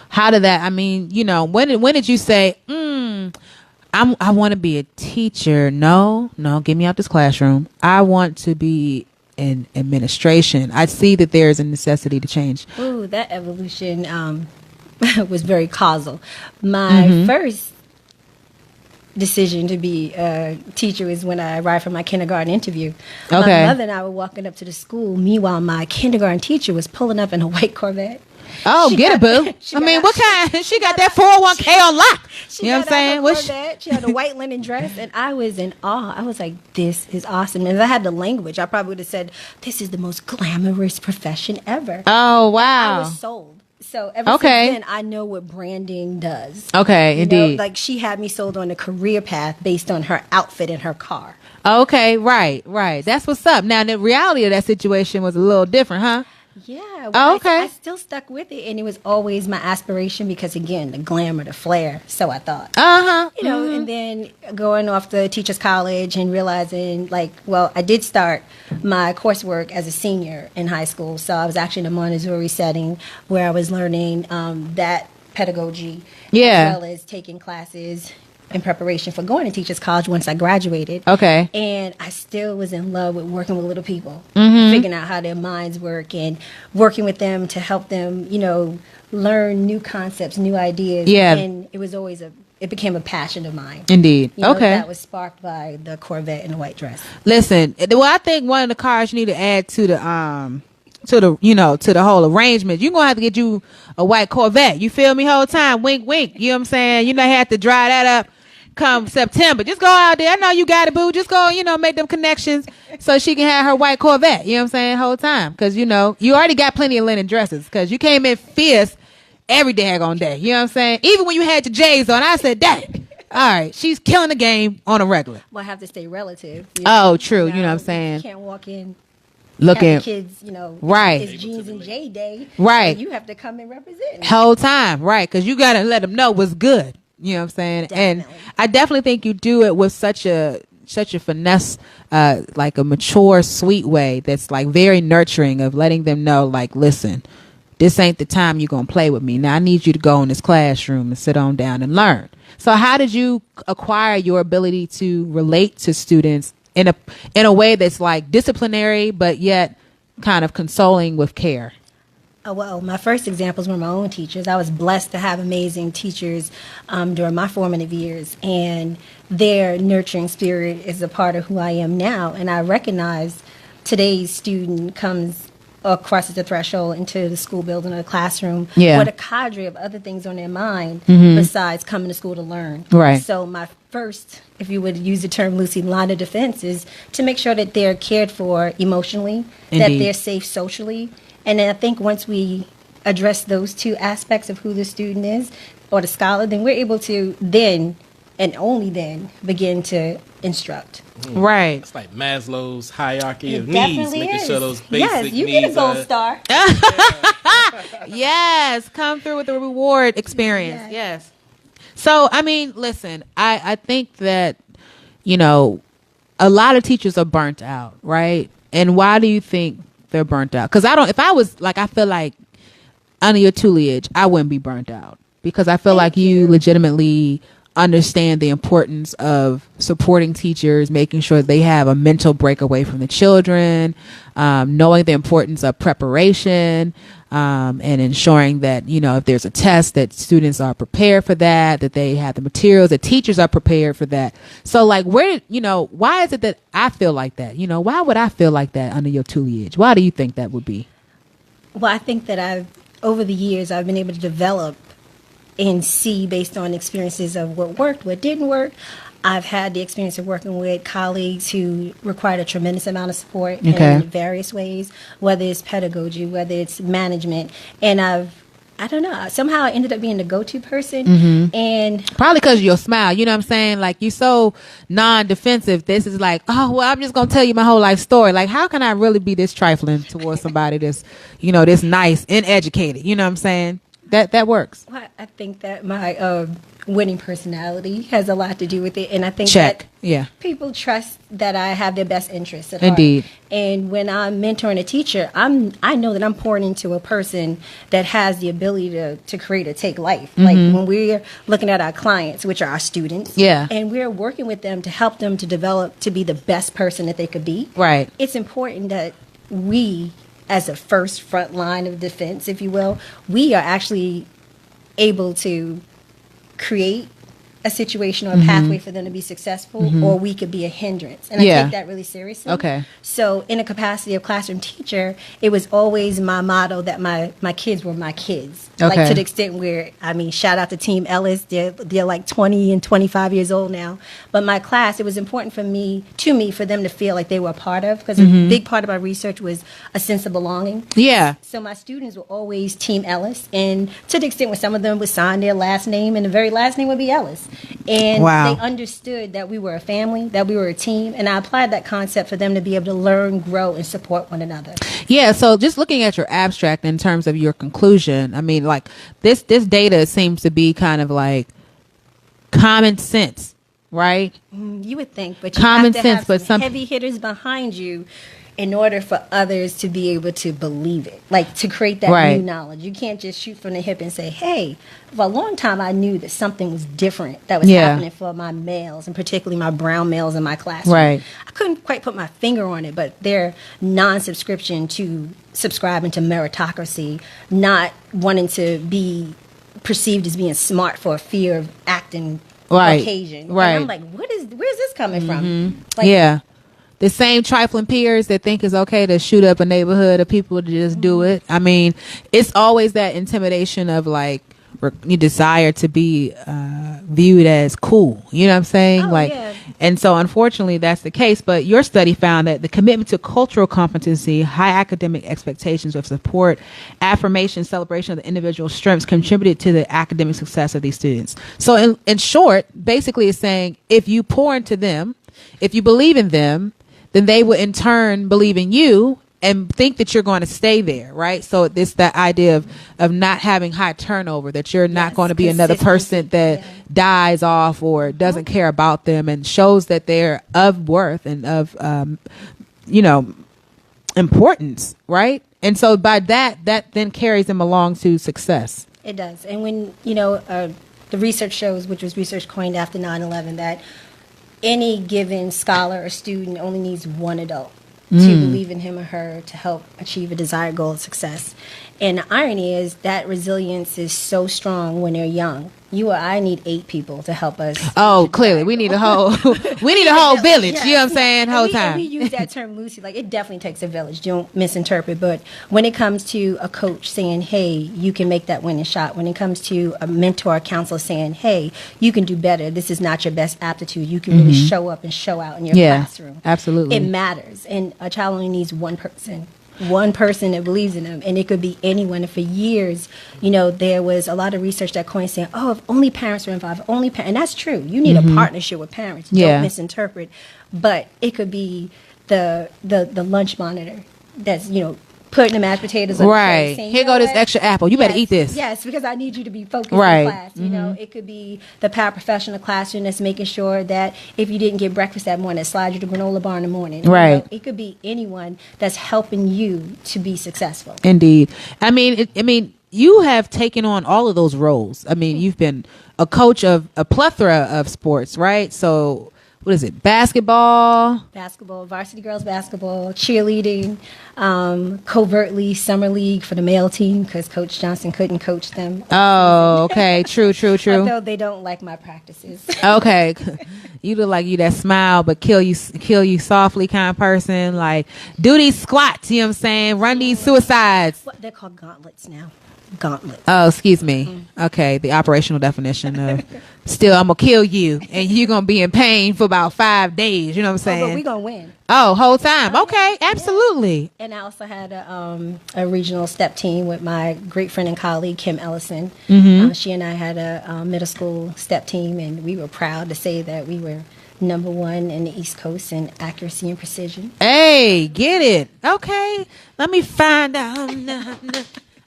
How did that, when did you say, I want to be a teacher? No, get me out this classroom. I want to be in administration. I see that there is a necessity to change. Ooh, that evolution was very causal. My first decision to be a teacher was when I arrived for my kindergarten interview. Okay. My mother and I were walking up to the school. Meanwhile, my kindergarten teacher was pulling up in a white Corvette. Oh, get it, boo. What kind? She got that 401k on lock. You know what I'm saying? She had a white linen dress, and I was in awe. I was like, this is awesome. And if I had the language, I probably would have said, this is the most glamorous profession ever. Oh, wow. I was sold. So ever since then, I know what branding does. Okay, indeed. She had me sold on a career path based on her outfit and her car. Okay, right. That's what's up. Now, the reality of that situation was a little different, huh? Yeah. Okay. I still stuck with it, and it was always my aspiration because, again, the glamour, the flair. So I thought. And then going off to Teachers College and realizing, I did start my coursework as a senior in high school. So I was actually in a Montessori setting where I was learning that pedagogy as well as taking classes in preparation for going to Teachers College once I graduated. Okay. And I still was in love with working with little people, figuring out how their minds work and working with them to help them, learn new concepts, new ideas. Yeah. And it was always it became a passion of mine. Indeed. Okay. That was sparked by the Corvette and the white dress. Listen, I think one of the cars you need to add to the to the whole arrangement, you're gonna have to get you a white Corvette. You feel me? Whole time, wink, wink. You know what I'm saying? You know, have to dry that up. come September. Just go out there. I know you got it, boo. Just go, make them connections so she can have her white Corvette. You know what I'm saying? Whole time. Because, you already got plenty of linen dresses. Because you came in fierce every daggone day. You know what I'm saying? Even when you had your J's on, I said, dang. All right, she's killing the game on a regular. Well, I have to stay relative. True. You know what I'm saying? You can't walk in looking kids, right. It's jeans and J day, right? You have to come and represent whole time, right? Because you got to let them know what's good. You know what I'm saying? Definitely. And I definitely think you do it with such a finesse, like a mature, sweet way that's like very nurturing of letting them know, like, listen, this ain't the time you're gonna play with me. Now I need you to go in this classroom and sit on down and learn. So how did you acquire your ability to relate to students in a way that's like disciplinary, but yet kind of consoling with care? Well, my first examples were my own teachers. I was blessed to have amazing teachers during my formative years, and their nurturing spirit is a part of who I am now. And I recognize today's student comes crosses the threshold into the school building or the classroom with a cadre of other things on their mind besides coming to school to learn. Right. So my first, if you would use the term loosely, line of defense is to make sure that they're cared for emotionally, Indeed. that they're safe socially. And then I think once we address those two aspects of who the student is or the scholar, then we're able to then and only then begin to instruct. Right. It's like Maslow's hierarchy It of needs, definitely making is. sure those basic yes, you needs get a gold are- star. Yes, come through with a reward experience. Yes. So, I mean, listen, I think that, a lot of teachers are burnt out, right? And why do you think they're burnt out? Because I feel like under your tutelage, I wouldn't be burnt out because I feel like you legitimately understand the importance of supporting teachers, making sure they have a mental break away from the children, knowing the importance of preparation, and ensuring that, if there's a test, that students are prepared for that they have the materials, that teachers are prepared for that. So like, why is it that I feel like that? Why would I feel like that under your tutelage? Why do you think that would be? Well, I think that over the years, I've been able to develop and see based on experiences of what worked, what didn't work. I've had the experience of working with colleagues who required a tremendous amount of support in various ways, whether it's pedagogy, whether it's management. And I don't know, somehow I ended up being the go-to person. And probably because of your smile, you know what I'm saying? Like, you're so non-defensive. This is like, oh, well, I'm just going to tell you my whole life story. Like, how can I really be this trifling towards somebody that's, this nice and educated? You know what I'm saying? That works. Well, I think that my winning personality has a lot to do with it, and I think that people trust that I have their best interests at Indeed. heart. And when I'm mentoring a teacher, I know that I'm pouring into a person that has the ability to create or take life. Like when we're looking at our clients, which are our students, and we're working with them to help them to develop to be the best person that they could be. Right. It's important that we, as a first front line of defense, if you will, we are actually able to create a situation or a pathway for them to be successful, or we could be a hindrance. And I take that really seriously. Okay. So in a capacity of classroom teacher, it was always my motto that my kids were my kids. Okay. Like to the extent where, shout out to Team Ellis. They're like 20 and 25 years old now. But my class, it was important for them to feel like they were a part of, because a big part of my research was a sense of belonging. Yeah. So my students were always Team Ellis, and to the extent where some of them would sign their last name, and the very last name would be Ellis. And they understood that we were a family, that we were a team, and I applied that concept for them to be able to learn, grow, and support one another. Yeah, so just looking at your abstract in terms of your conclusion, like this data seems to be kind of like common sense, right? You would think, but you common have to sense, have but some heavy hitters behind you in order for others to be able to believe it, like to create that new knowledge. You can't just shoot from the hip and say, hey, for a long time I knew that something was different that was happening for my males, and particularly my brown males in my classroom. Right. I couldn't quite put my finger on it, but their non-subscription to subscribing to meritocracy, not wanting to be perceived as being smart for a fear of acting Caucasian. Right. And I'm like, where's this coming from? Like, the same trifling peers that think it's okay to shoot up a neighborhood of people to just do it. It's always that intimidation of like, you desire to be viewed as cool. You know what I'm saying? Yeah. And so unfortunately that's the case. But your study found that the commitment to cultural competency, high academic expectations with support, affirmation, celebration of the individual strengths contributed to the academic success of these students. So in short, basically it's saying if you pour into them, if you believe in them, then they will in turn believe in you and think that you're going to stay there, right? So it's that idea of not having high turnover, that you're not going to be another person that dies off or doesn't care about them, and shows that they're of worth and of, importance, right? And so by that then carries them along to success. It does. And when, the research shows, which was research coined after 9/11, that any given scholar or student only needs one adult to believe in him or her to help achieve a desired goal of success. And the irony is that resilience is so strong when they're young. You or I need 8 people to help us. Oh, clearly. We need a whole village. Yes. You know what I'm saying? Whole time. We use that term loosely. Like, it definitely takes a village. Don't misinterpret. But when it comes to a coach saying, hey, you can make that winning shot. When it comes to a mentor or counselor saying, hey, you can do better. This is not your best aptitude. You can really show up and show out in your classroom. Absolutely. It matters. And a child only needs one person that believes in them, and it could be anyone. And for years, there was a lot of research that coined saying, "Oh, if only parents were involved, and that's true. You need a partnership with parents. Don't misinterpret, but it could be the lunch monitor that's putting the mashed potatoes on right. the plate. Here go this extra apple. You better eat this. Yes, because I need you to be focused right. in class. It could be the paraprofessional classroom that's making sure that if you didn't get breakfast that morning, slide you to granola bar in the morning. Right. It could be anyone that's helping you to be successful. Indeed. I mean, you have taken on all of those roles. I mean, you've been a coach of a plethora of sports, right? So what is it? Basketball, varsity girls basketball, cheerleading, covertly summer league for the male team because Coach Johnson couldn't coach them. Oh, okay. True. Although they don't like my practices. Okay. You look like you that smile but kill you softly kind of person. Like, do these squats, you know what I'm saying? Run these suicides. They're called gauntlets now. Gauntlets. Oh, excuse me. Okay, the operational definition of still I'm gonna kill you and you're gonna be in pain for about 5 days. You know what I'm saying? But we're gonna win. Oh, whole time. Okay, absolutely. And I also had a regional step team with my great friend and colleague Kim Ellison. She and I had a middle school step team, and we were proud to say that we were number 1 in the East Coast in accuracy and precision. Hey, get it? Okay, let me find out.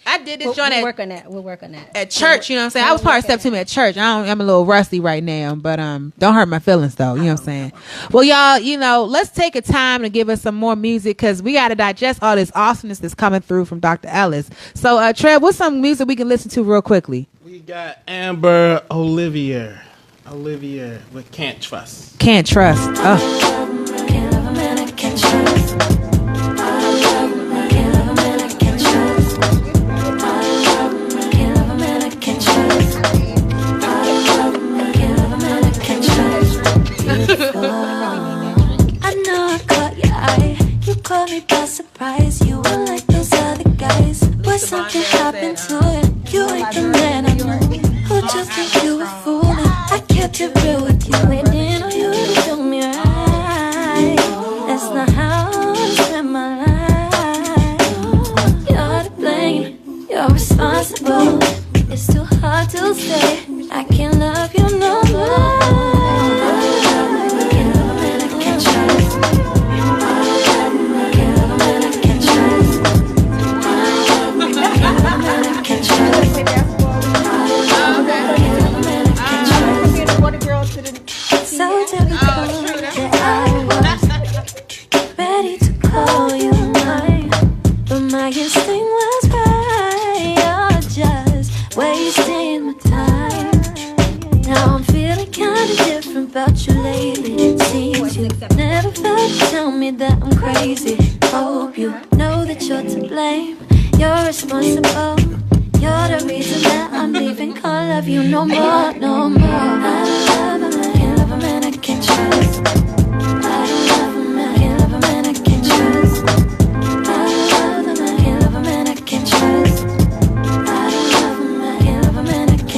I did this joint We'll work on that. At church, you know what I'm saying? I was part of step team at church. I'm a little rusty right now, but don't hurt my feelings though. You know what I'm saying? Well, y'all, let's take a time to give us some more music because we got to digest all this awesomeness that's coming through from Dr. Ellis. So, Trev, what's some music we can listen to real quickly? We got Amber Olivia with Can't Trust. Can't Trust. Oh. I know I caught your eye. You caught me by surprise. You were like those other guys, but something happened to it. You ain't the man I know who just think you were fooling. I kept it real with you, waiting on you to do me right. That's not how I spend my life. You're to blame, you're responsible. It's too hard to say I can't love you no more. So typical that I was ready to call you mine, but my instinct was right. You're just wasting my time. Now I'm feeling kinda different about you lately. Seems you never felt to tell me that I'm crazy. Hope you know that you're to blame. You're responsible. You're the reason that I'm leaving. Can't love you no more, no more. I love a man, can't love a man I can't trust. I love a man, can't love a man I can't trust. I love a man, can't love a man I can't trust. I love a man, can't love a man I can't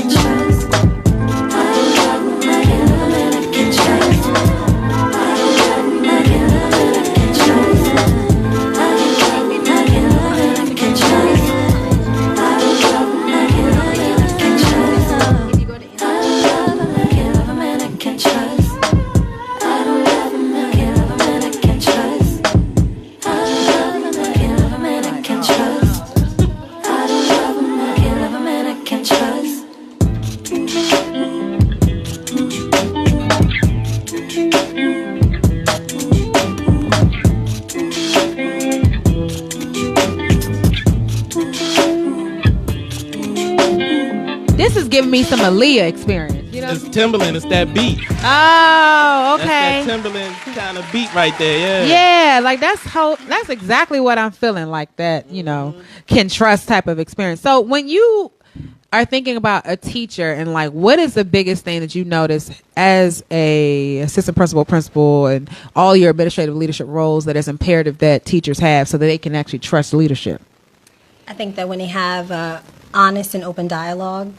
This is giving me some Aaliyah experience. You know, it's Timberland. It's that beat. Oh, okay. That's that Timberland kind of beat right there. Yeah. Like that's exactly what I'm feeling like. That can trust type of experience. So when you are thinking about a teacher and like, what is the biggest thing that you notice as a assistant principal, and all your administrative leadership roles that is imperative that teachers have so that they can actually trust leadership? I think that when they have honest and open dialogue,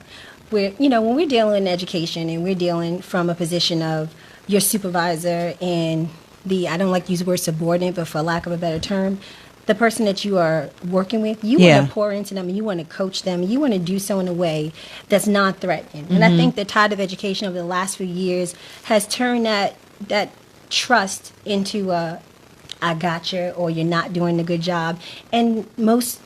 when we're dealing in education and we're dealing from a position of your supervisor and I don't like to use the word subordinate, but for lack of a better term, the person that you are working with, you want to pour into them, and you want to coach them, and you want to do so in a way that's non-threatening. And I think the tide of education over the last few years has turned that trust into I gotcha, or you're not doing a good job. And most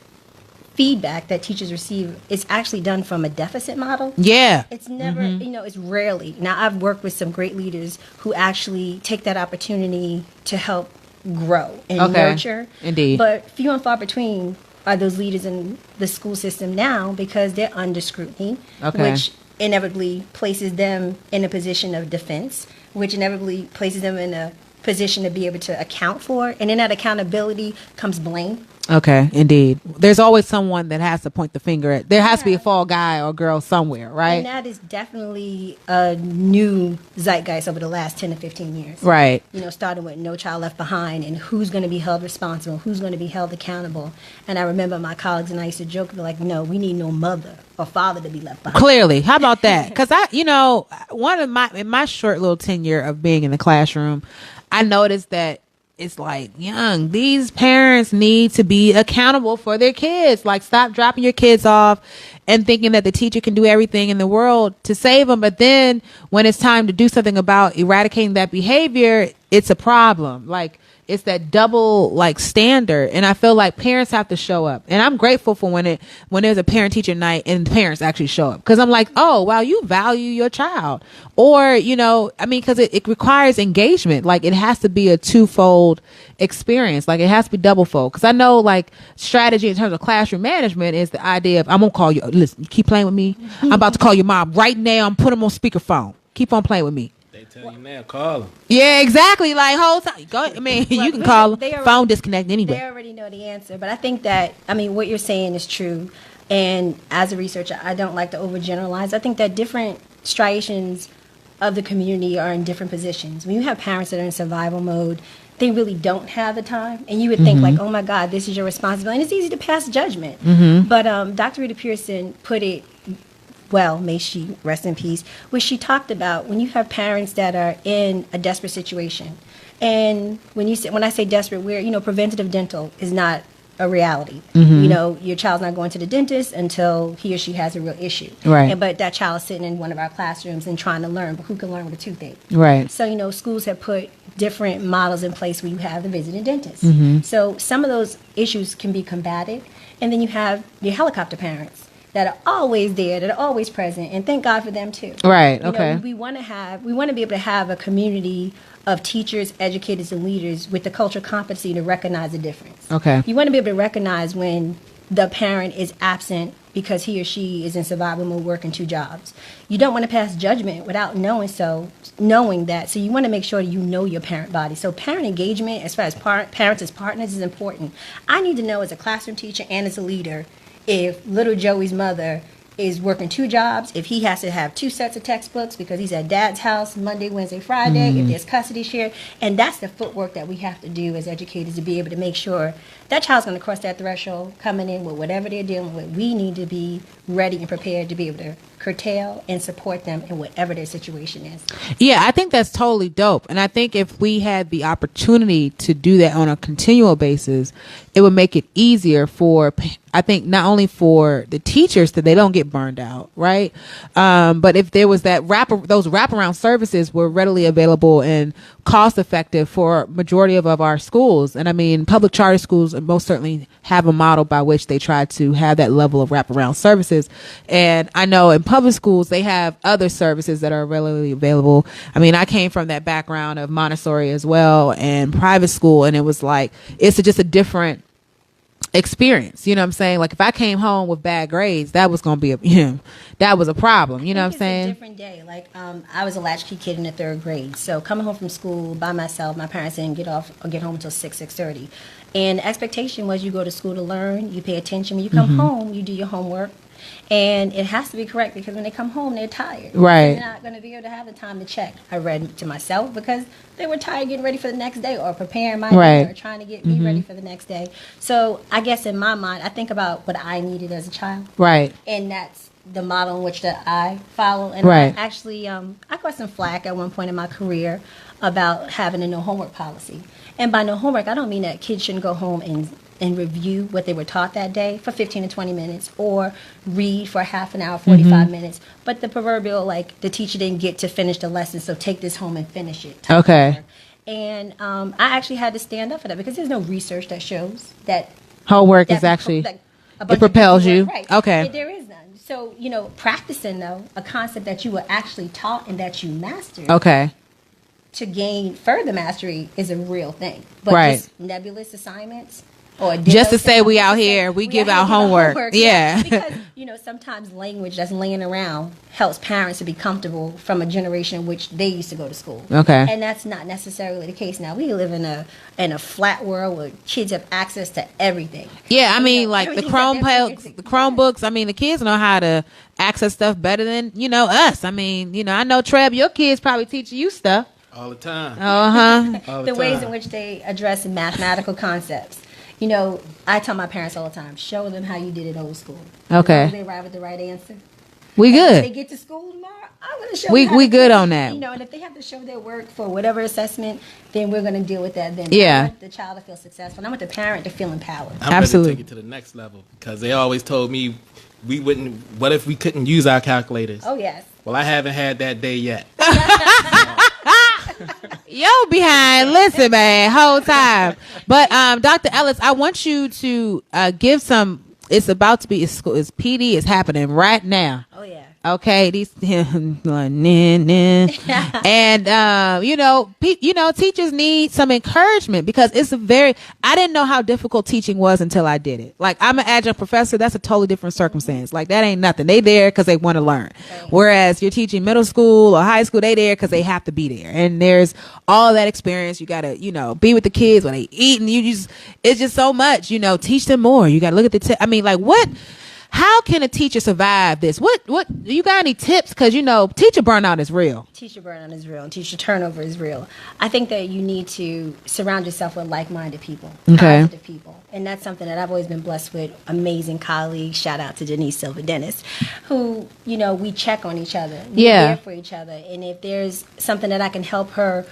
feedback that teachers receive is actually done from a deficit model. Yeah. It's never, it's rarely. Now, I've worked with some great leaders who actually take that opportunity to help grow and nurture. Indeed. But few and far between are those leaders in the school system now, because they're under scrutiny, which inevitably places them in a position of defense, which inevitably places them in a position to be able to account for. And in that accountability comes blame. Okay, indeed. There's always someone that has to point the finger at. There has to be a fall guy or girl somewhere, right? And that is definitely a new zeitgeist over the last 10 to 15 years. Right. Starting with No Child Left Behind and who's going to be held responsible, who's going to be held accountable. And I remember my colleagues and I used to joke, like, no, we need no mother or father to be left behind. Clearly. How about that? Because in my short little tenure of being in the classroom, I noticed that it's like, these parents need to be accountable for their kids. Like, stop dropping your kids off and thinking that the teacher can do everything in the world to save them. But then when it's time to do something about eradicating that behavior, it's a problem. Like, it's that double standard. And I feel like parents have to show up. And I'm grateful for when there's a parent teacher night and parents actually show up. Cause I'm like, oh, wow, you value your child. Or, cause it requires engagement. Like, it has to be a twofold experience. Like, it has to be doublefold. Cause I know strategy in terms of classroom management is the idea of, I'm going to call you. Listen, you keep playing with me. I'm about to call your mom right now. I'm putting them on speakerphone. Keep on playing with me. Tell you now, call them. Yeah, exactly. Like, whole time. Go. I mean, you can call them. Phone disconnect anyway. They already know the answer. But I think that, what you're saying is true. And as a researcher, I don't like to overgeneralize. I think that different striations of the community are in different positions. When you have parents that are in survival mode, they really don't have the time. And you would think like, oh my God, this is your responsibility. And it's easy to pass judgment. But Dr. Rita Pearson put it well, may she rest in peace, where she talked about when you have parents that are in a desperate situation. And when I say desperate, where, preventative dental is not a reality. Your child's not going to the dentist until he or she has a real issue. Right. But that child is sitting in one of our classrooms and trying to learn, but who can learn with a toothache? Right. So, schools have put different models in place where you have the visiting dentist. So some of those issues can be combated. And then you have your helicopter parents that are always there, that are always present, and thank God for them too. Right. Okay. We want to be able to have a community of teachers, educators, and leaders with the cultural competency to recognize the difference. Okay. You want to be able to recognize when the parent is absent because he or she is in survival mode working 2 jobs. You don't want to pass judgment without knowing that. So you want to make sure you know your parent body. So parent engagement, as far as parents as partners, is important. I need to know as a classroom teacher and as a leader if little Joey's mother is working 2 jobs, if he has to have 2 sets of textbooks because he's at dad's house Monday, Wednesday, Friday, if there's custody share. And that's the footwork that we have to do as educators to be able to make sure that child's going to cross that threshold coming in with whatever they're dealing with. We need to be ready and prepared to be able to curtail and support them in whatever their situation is. Yeah, I think that's totally dope. And I think if we had the opportunity to do that on a continual basis, it would make it easier for, I think, not only for the teachers that they don't get burned out, right? But if there was those wraparound services were readily available and cost effective for majority of our schools. And I mean, public charter schools most certainly have a model by which they try to have that level of wraparound services. And I know in public schools, they have other services that are readily available. I mean, I came from that background of Montessori as well and private school. And it was like, it's just a different experience. You know what I'm saying? Like if I came home with bad grades, that was going to be that was a problem. You know what I'm saying? It's a different day. Like I was a latchkey kid in the 3rd grade, so coming home from school by myself, my parents didn't get home until 6:30, and the expectation was you go to school to learn, you pay attention. When you come home, you do your homework. And it has to be correct because when they come home, they're tired. Right. They're not going to be able to have the time to check. I read to myself because they were tired getting ready for the next day or preparing my dinner or trying to get me ready for the next day. So I guess in my mind, I think about what I needed as a child. Right. And that's the model in which that I follow. And right. I actually, I got some flack at one point in my career about having a no homework policy. And by no homework, I don't mean that kids shouldn't go home and review what they were taught that day for 15 to 20 minutes or read for half an hour, 45 minutes. But the proverbial, like, the teacher didn't get to finish the lesson, so take this home and finish it. Okay. And I actually had to stand up for that because there's no research that shows that homework is actually, it propels you. Right. Okay. There is none. So, practicing, though, a concept that you were actually taught and that you mastered. Okay. To gain further mastery is a real thing. But just nebulous assignments. Or just to say we out here, we give out homework. Yeah. Because, sometimes language that's laying around helps parents to be comfortable from a generation in which they used to go to school. Okay. And that's not necessarily the case now. We live in a flat world where kids have access to everything. Yeah, I mean, like the Chromebooks, I mean, the kids know how to access stuff better than, us. I mean, I know, Treb, your kids probably teach you stuff. All the time. Uh-huh. The ways in which they address mathematical concepts. I tell my parents all the time, show them how you did it old school. Okay. They arrive at the right answer. We good. If they get to school tomorrow, I'm going to show them. We good on that. And if they have to show their work for whatever assessment, then we're going to deal with that then. Yeah. I want the child to feel successful. And I want the parent to feel empowered. I'm Absolutely. ready to take it to the next level because they always told me what if we couldn't use our calculators? Oh, yes. Well, I haven't had that day yet. Yo, behind, listen, man, whole time. But Dr. Ellis, I want you to give some. It's about to be. It's PD is happening right now. Oh yeah. Okay, these and teachers need some encouragement because it's I didn't know how difficult teaching was until I did it. Like, I'm an adjunct professor, that's a totally different circumstance. Like, that ain't nothing. They there because they want to learn. Right. Whereas you're teaching middle school or high school, they there because they have to be there. And there's all that experience. You gotta be with the kids when they eat, and it's just so much. Teach them more. You gotta look at the how can a teacher survive this? What you got any tips? Because teacher burnout is real. Teacher burnout is real. Teacher turnover is real. I think that you need to surround yourself with like-minded people, positive people, and that's something that I've always been blessed with. Amazing colleagues. Shout out to Denise Silver Dennis, who we check on each other. We're there for each other, and if there's something that I can help her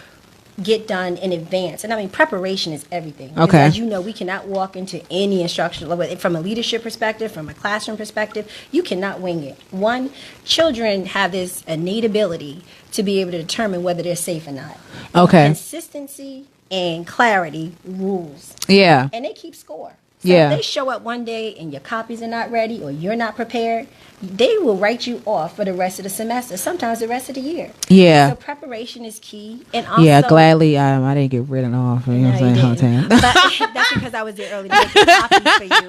get done in advance. And preparation is everything. Okay. As we cannot walk into any instructional, from a leadership perspective, from a classroom perspective, you cannot wing it. One, children have this innate ability to be able to determine whether they're safe or not. Okay. Consistency and clarity rules. Yeah. And they keep score. So if they show up one day and your copies are not ready or you're not prepared, they will write you off for the rest of the semester, sometimes the rest of the year. Yeah. So preparation is key. And also, gladly I didn't get written off. You know what I'm saying? Whole time. But that's because I was there early to make the copies for you.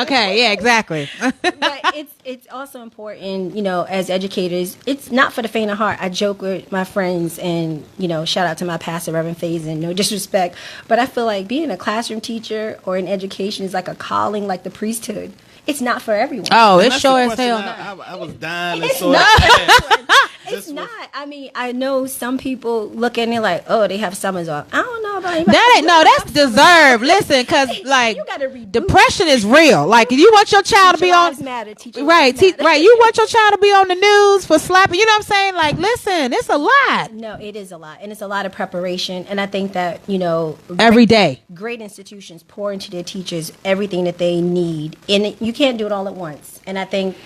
Okay. Yeah, exactly. But it's also important, as educators, it's not for the faint of heart. I joke with my friends and, shout out to my pastor, Reverend Faison, no disrespect, but I feel like being a classroom teacher or in education is like a calling, like the priesthood. It's not for everyone. Oh, it's sure as hell. I was dying. It's not. It's not. I know some people look at it like, oh, they have summers off. I don't know about anybody. That's deserved. Listen, because you gotta depression is real. Like, if you want your child to be on, right? You want your child to be on the news for slapping. You know what I'm saying? Like, listen, it's a lot. No, it is a lot, and it's a lot of preparation. And I think that every day, great institutions pour into their teachers everything that they need, and you can't do it all at once. And I think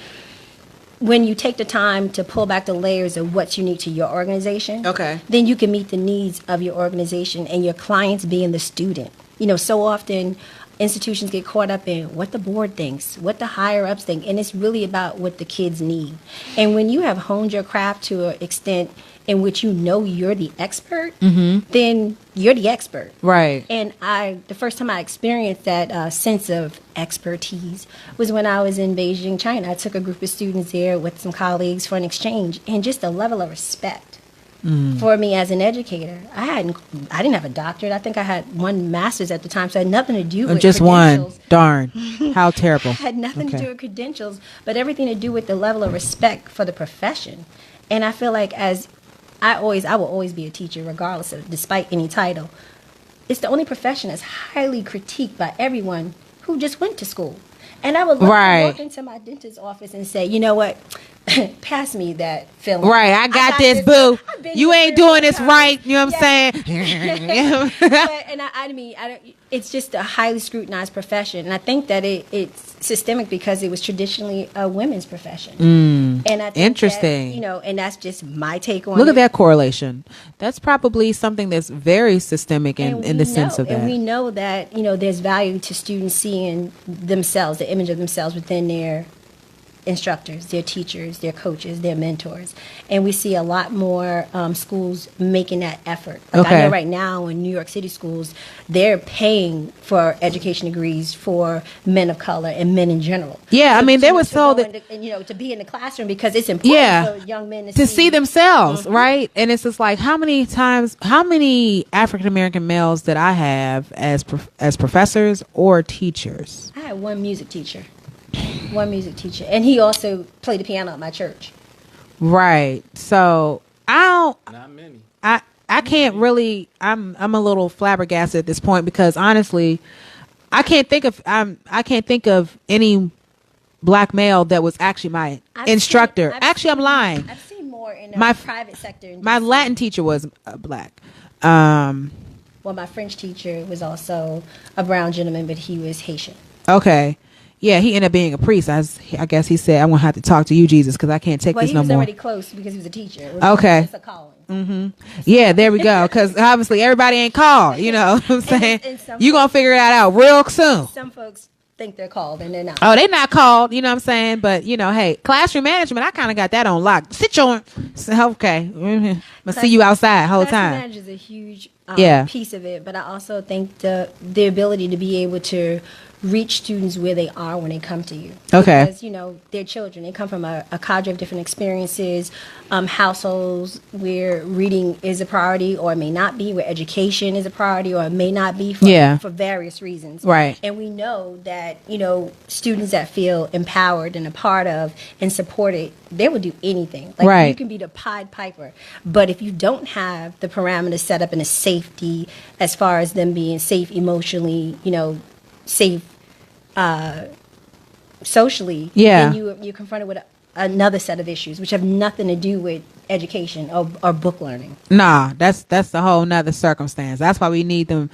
when you take the time to pull back the layers of what's unique to your organization, then you can meet the needs of your organization and your clients being the student. So often institutions get caught up in what the board thinks, what the higher ups think, and it's really about what the kids need. And when you have honed your craft to an extent in which you know you're the expert, then you're the expert. Right. And the first time I experienced that sense of expertise was when I was in Beijing, China. I took a group of students there with some colleagues for an exchange, and just the level of respect for me as an educator. I didn't have a doctorate. I think I had one master's at the time, so it had nothing to do with just credentials. one. Darn. How terrible. Had nothing to do with credentials, but everything to do with the level of respect for the profession. And I feel like I will always be a teacher, regardless of, despite any title. It's the only profession that's highly critiqued by everyone who just went to school. And I would love to walk into my dentist's office and say, you know what, pass me that film. Right, I got this, boo. You ain't doing this right. You know what I'm saying? It's just a highly scrutinized profession. And I think that it's systemic because it was traditionally a women's profession. And I think interesting. That, and that's just my take on it. Look at that correlation. That's probably something that's very systemic in the sense of that. And we know that, there's value to students seeing themselves, the image of themselves within their instructors, their teachers, their coaches, their mentors. And we see a lot more schools making that effort. Like I know right now in New York City schools, they're paying for education degrees for men of color and men in general. Yeah, I mean, they were told that, to be in the classroom because it's important for young men to see themselves, right? And it's just like, how many African American males did I have as professors or teachers? I had one music teacher, and he also played the piano at my church. Right. So not many. I can't really. I'm a little flabbergasted at this point because honestly, I can't think of any black male that was actually my instructor. I'm lying. I've seen more in the private sector. My Latin teacher was black. Well, my French teacher was also a brown gentleman, but he was Haitian. Okay. Yeah, he ended up being a priest. I guess he said, I'm going to have to talk to you, Jesus, because I can't take this no more. Well, he was already close because he was a teacher. Okay. It's a calling. Yeah, there we go. Because obviously everybody ain't called, you know what I'm saying? You're going to figure that out real soon. Some folks think they're called and they're not. Oh, they're not called, you know what I'm saying? But, hey, classroom management, I kind of got that on lock. Sit your... Okay. I'm going to see you outside the whole time. Classroom management is a huge piece of it, but I also think the ability to be able to reach students where they are when they come to you. Okay. Because, they're children. They come from a cadre of different experiences, households where reading is a priority or it may not be, where education is a priority or it may not be for various reasons. Right. And we know that, students that feel empowered and a part of and supported, they will do anything. Like you can be the Pied Piper, but if you don't have the parameters set up and the safety as far as them being safe emotionally, safe socially, then you're confronted with another set of issues which have nothing to do with education or book learning. Nah, that's a whole nother circumstance. That's why we need them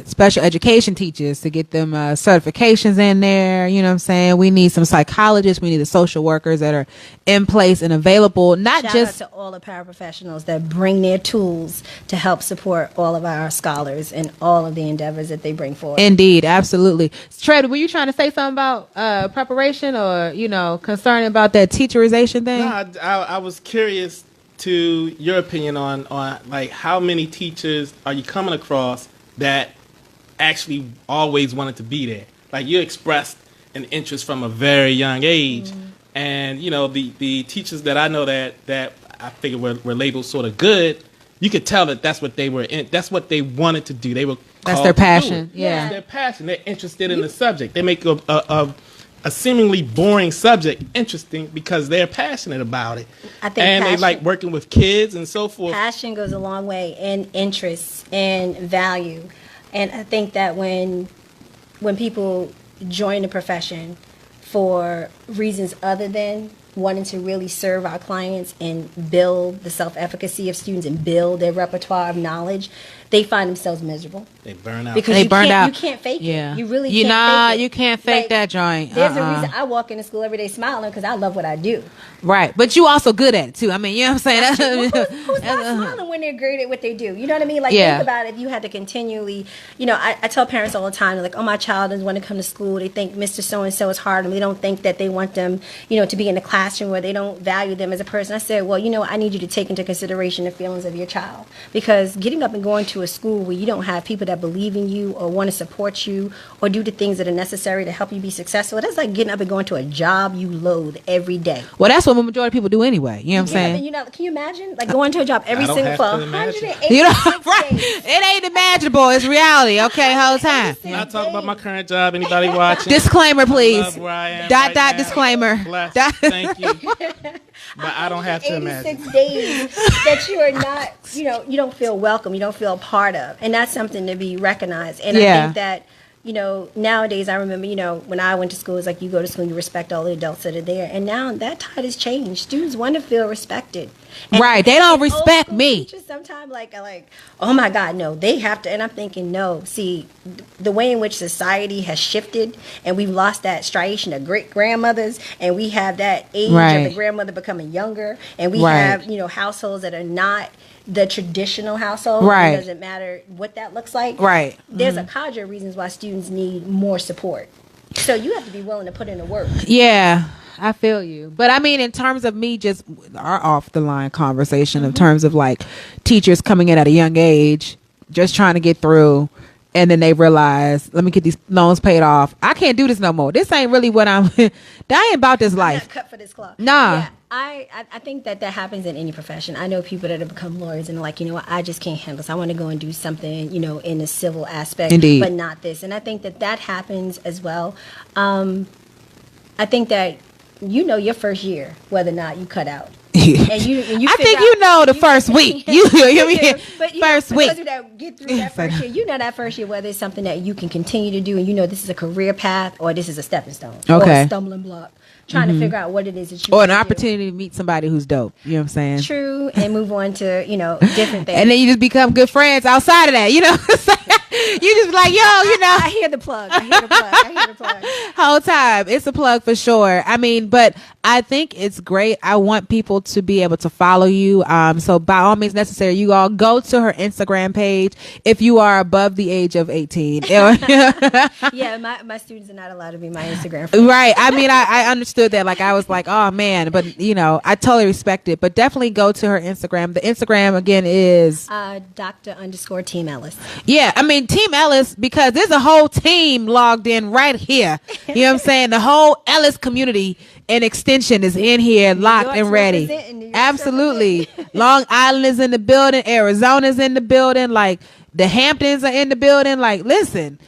special education teachers to get them certifications in there. You know what I'm saying? We need some psychologists. We need the social workers that are in place and available. Shout out to all the paraprofessionals that bring their tools to help support all of our scholars and all of the endeavors that they bring forward. Indeed, absolutely. Trev, were you trying to say something about preparation or concern about that teacherization thing? No, I was curious to your opinion on like how many teachers are you coming across that actually always wanted to be there? Like you expressed an interest from a very young age, and the teachers that I know that I figured were labeled sort of good. You could tell that that's what they were in. That's what they wanted to do. They were that's their passion. Yeah, that's their passion. They're interested in the subject. They make a seemingly boring subject interesting because they're passionate about it. I think they like working with kids and so forth. Passion goes a long way, and interest and value. And I think that when people join the profession for reasons other than wanting to really serve our clients and build the self-efficacy of students and build their repertoire of knowledge, they find themselves miserable. They burn out. Because they burn out. You can't fake Yeah. it. You really you can't fake it. You can't fake Like, that joint. There's a reason I walk into school every day smiling because I love what I do. Right. But you also good at it too. I mean, you know what I'm saying? Well, who's not smiling when they're great at what they do? You know what I mean? Like, Yeah. think about if you had to continually, you know, I tell parents all the time, like, oh, my child doesn't want to come to school. They think Mr. So-and-so is hard, and they don't think that they want them, you know, to be in the classroom where they don't value them as a person. I said, well, you know, I need you to take into consideration the feelings of your child, because getting up and going to a school where you don't have people that believe in you or want to support you or do the things that are necessary to help you be successful, that's like getting up and going to a job you loathe every day. Well, that's what the majority of people do anyway. You know what I'm saying? You know, can you imagine like going to a job every single for 186 you know, right? days? It ain't imaginable. It's reality. Okay, whole time. Not talking about my current job. Anybody watching? Disclaimer, please. I love where I am Dot right dot now. disclaimer. Bless. Thank you. But I don't have to imagine. 86 days that you are not, you know, you don't feel welcome, you don't feel a part of, and that's something to be recognized. And I think that, you know, nowadays I remember, you know, when I went to school, it's like you go to school and you respect all the adults that are there. And now that tide has changed. Students want to feel respected. And right. They don't respect me. Sometimes like, oh my God, no, they have to. And I'm thinking, no, see, the way in which society has shifted and we've lost that striation of great grandmothers, and we have that age of the grandmother becoming younger, and we have, you know, households that are not the traditional household. Right. It doesn't matter what that looks like. Right. There's a cadre of reasons why students need more support. So you have to be willing to put in the work. Yeah, I feel you. But I mean, in terms of me, just our off the line conversation in terms of like teachers coming in at a young age, just trying to get through. And then they realize, let me get these loans paid off. I can't do this no more. This ain't really what I ain't about this life. I'm not cut for this cloth. Nah. Yeah, I think that happens in any profession. I know people that have become lawyers and like, you know what, I just can't handle this. I want to go and do something, you know, in a civil aspect. Indeed. But not this. And I think that happens as well. I think that you know your first year whether or not you cut out. And you I think you know the first week. You mean first week. Get through that first year. You know that first year whether it's something that you can continue to do, and you know this is a career path or this is a stepping stone or a stumbling block. Trying to figure out what it is that you or an opportunity to meet somebody who's dope. You know what I'm saying? True, and move on to, you know, different things. And then you just become good friends outside of that. You know, you just like, yo, you know. I hear the plug. Whole time. It's a plug for sure. I mean, but I think it's great. I want people to be able to follow you. So by all means necessary, you all go to her Instagram page if you are above the age of 18. Yeah, my students are not allowed to be my Instagram friends. Right. I mean, I understood that. Like, I was like, oh man, but you know, I totally respect it. But definitely go to her Instagram. The Instagram again is Dr._Team Ellis. Yeah, I mean Team Ellis, because there's a whole team logged in right here. You know what I'm saying? The whole Ellis community and extension is in here, locked and ready. Absolutely. Long Island is in the building. Arizona's in the building. Like the Hamptons are in the building. Like, listen.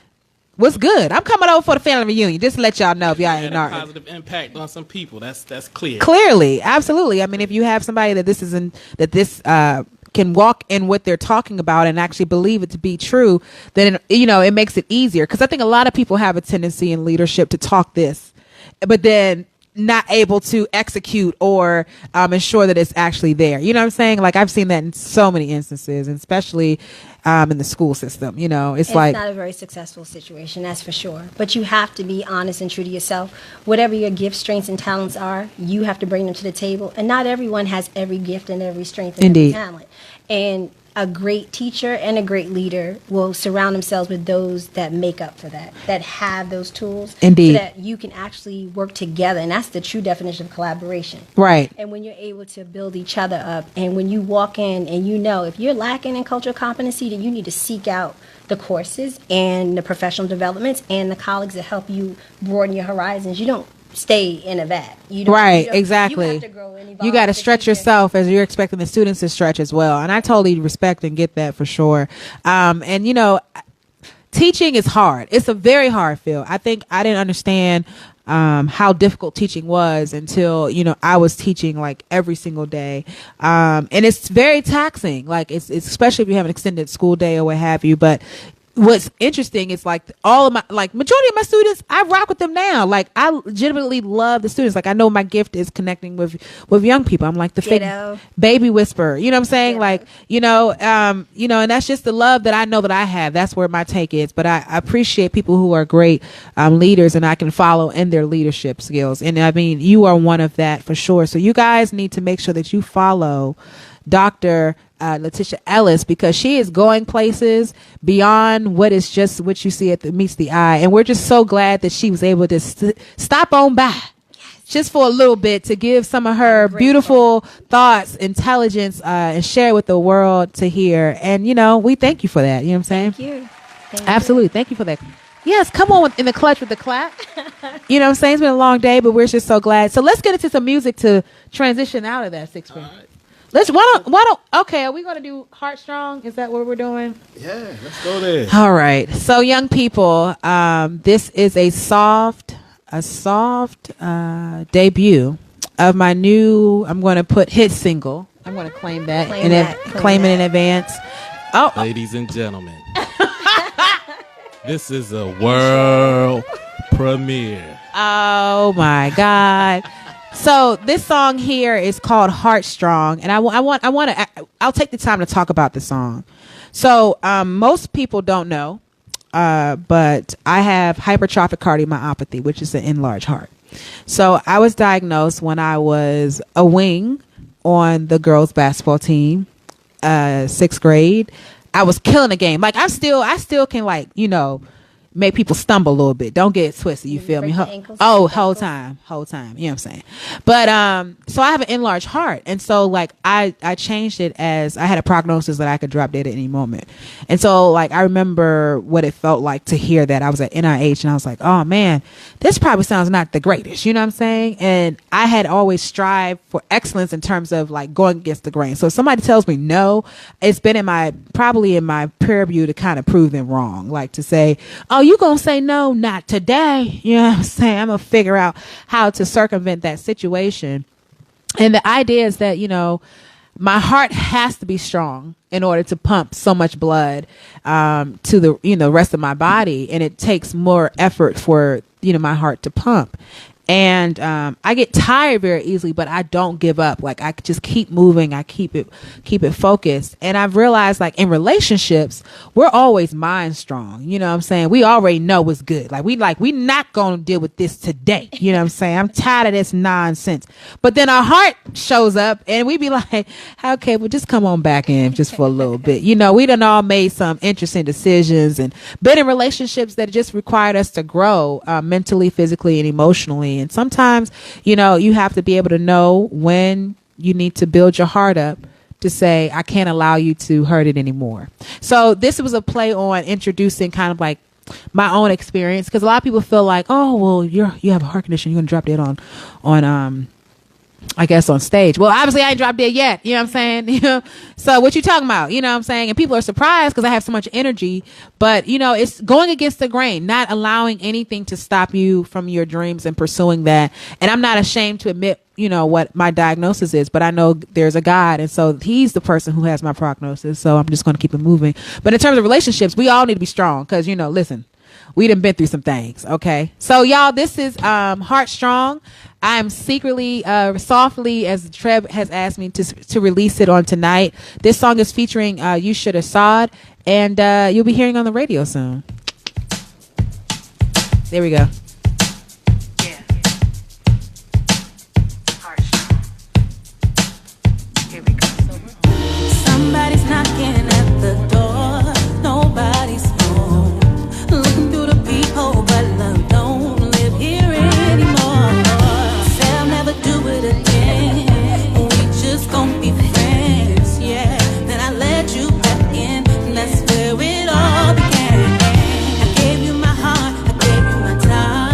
What's good? I'm coming over for the family reunion. Just to let y'all know if y'all ain't already. Positive impact on some people. That's clear. Clearly, absolutely. I mean, if you have somebody that this can walk in what they're talking about and actually believe it to be true, then you know it makes it easier. Because I think a lot of people have a tendency in leadership to talk this, but then not able to execute or ensure that it's actually there. You know what I'm saying? Like, I've seen that in so many instances, and especially in the school system. You know, it's like not a very successful situation, that's for sure. But you have to be honest and true to yourself. Whatever your gifts, strengths, and talents are, you have to bring them to the table. And not everyone has every gift and every strength and every talent. And a great teacher and a great leader will surround themselves with those that make up for that have those tools. Indeed. So that you can actually work together. And that's the true definition of collaboration. Right. And when you're able to build each other up, and when you walk in and you know if you're lacking in cultural competency, then you need to seek out the courses and the professional developments and the colleagues that help you broaden your horizons. You don't stay in a vat. Exactly. You have to grow and evolve. You got to stretch yourself as you're expecting the students to stretch as well. And I totally respect and get that for sure. And you know, teaching is hard. It's a very hard field. I think I didn't understand how difficult teaching was until, you know, I was teaching like every single day. And it's very taxing. Like it's especially if you have an extended school day or what have you. But what's interesting is like all of my, like majority of my students, I rock with them now. Like I legitimately love the students. Like I know my gift is connecting with young people. I'm like the baby whisperer. You know what I'm saying? Ditto. Like, and that's just the love that I know that I have. That's where my take is. But I appreciate people who are great leaders and I can follow in their leadership skills. And I mean, you are one of that for sure. So you guys need to make sure that you follow Dr. Latisha Ellis, because she is going places beyond what is just what you see meets the eye. And we're just so glad that she was able to stop on by just for a little bit to give some of her beautiful thoughts, intelligence, and share with the world to hear. And, we thank you for that. You know what I'm saying? Thank you. Absolutely. Thank you for that. Yes, come on in the clutch with the clap. You know what I'm saying? It's been a long day, but we're just so glad. So let's get into some music to transition out of that sixth grade. Why don't okay, are we gonna do Heartstrong? Is that what we're doing? Yeah, let's go there. All right. So young people, this is a soft debut of my new, I'm gonna put hit single. I'm gonna claim that claim it in advance. Oh, ladies and gentlemen. This is a world premiere. Oh my God. So this song here is called Heartstrong, and I'll take the time to talk about the song. So most people don't know, but I have hypertrophic cardiomyopathy, which is an enlarged heart. So I was diagnosed when I was a wing on the girls basketball team, sixth grade. I was killing the game. Like I still can make people stumble a little bit. Don't get it twisted. You feel me? Whole time. You know what I'm saying? But so I have an enlarged heart, and so like I changed it as I had a prognosis that I could drop dead at any moment. And so like I remember what it felt like to hear that. I was at NIH and I was like, oh man, this probably sounds not the greatest. You know what I'm saying? And I had always strived for excellence in terms of like going against the grain. So if somebody tells me no, it's been probably in my purview to kind of prove them wrong. Like to say, oh, you gonna say no, not today. You know what I'm saying? I'm gonna figure out how to circumvent that situation. And the idea is that, my heart has to be strong in order to pump so much blood to the rest of my body. And it takes more effort for, my heart to pump. And I get tired very easily, but I don't give up. Like I just keep moving. I keep it focused. And I've realized like in relationships, we're always mind strong. You know what I'm saying? We already know what's good. Like we not going to deal with this today. You know what I'm saying? I'm tired of this nonsense. But then our heart shows up and we be like, okay, well just come on back in just for a little bit. We done all made some interesting decisions and been in relationships that just required us to grow mentally, physically, and emotionally. And sometimes, you have to be able to know when you need to build your heart up to say, I can't allow you to hurt it anymore. So this was a play on introducing kind of like my own experience. Because a lot of people feel like, oh, well, you have a heart condition. You're going to drop dead on I guess on stage. Well, obviously I ain't dropped dead yet. You know what I'm saying? So what you talking about? You know what I'm saying? And people are surprised because I have so much energy, but it's going against the grain, not allowing anything to stop you from your dreams and pursuing that. And I'm not ashamed to admit, what my diagnosis is, but I know there's a God. And so he's the person who has my prognosis. So I'm just going to keep it moving. But in terms of relationships, we all need to be strong because, listen, we done been through some things. Okay. So y'all, this is Heartstrong. I'm secretly, softly, as Treb has asked me to release it on tonight. This song is featuring You Should Assad, and you'll be hearing on the radio soon. There we go. Yeah. Heartstrong. Here we go. Somebody's knocking at the door. Nobody's home. Looking through the peephole, but love don't live here anymore. Said I'll never do it again. We just gon' be friends, yeah. Then I let you back in, and that's where it all began. I gave you my heart, I gave you my time.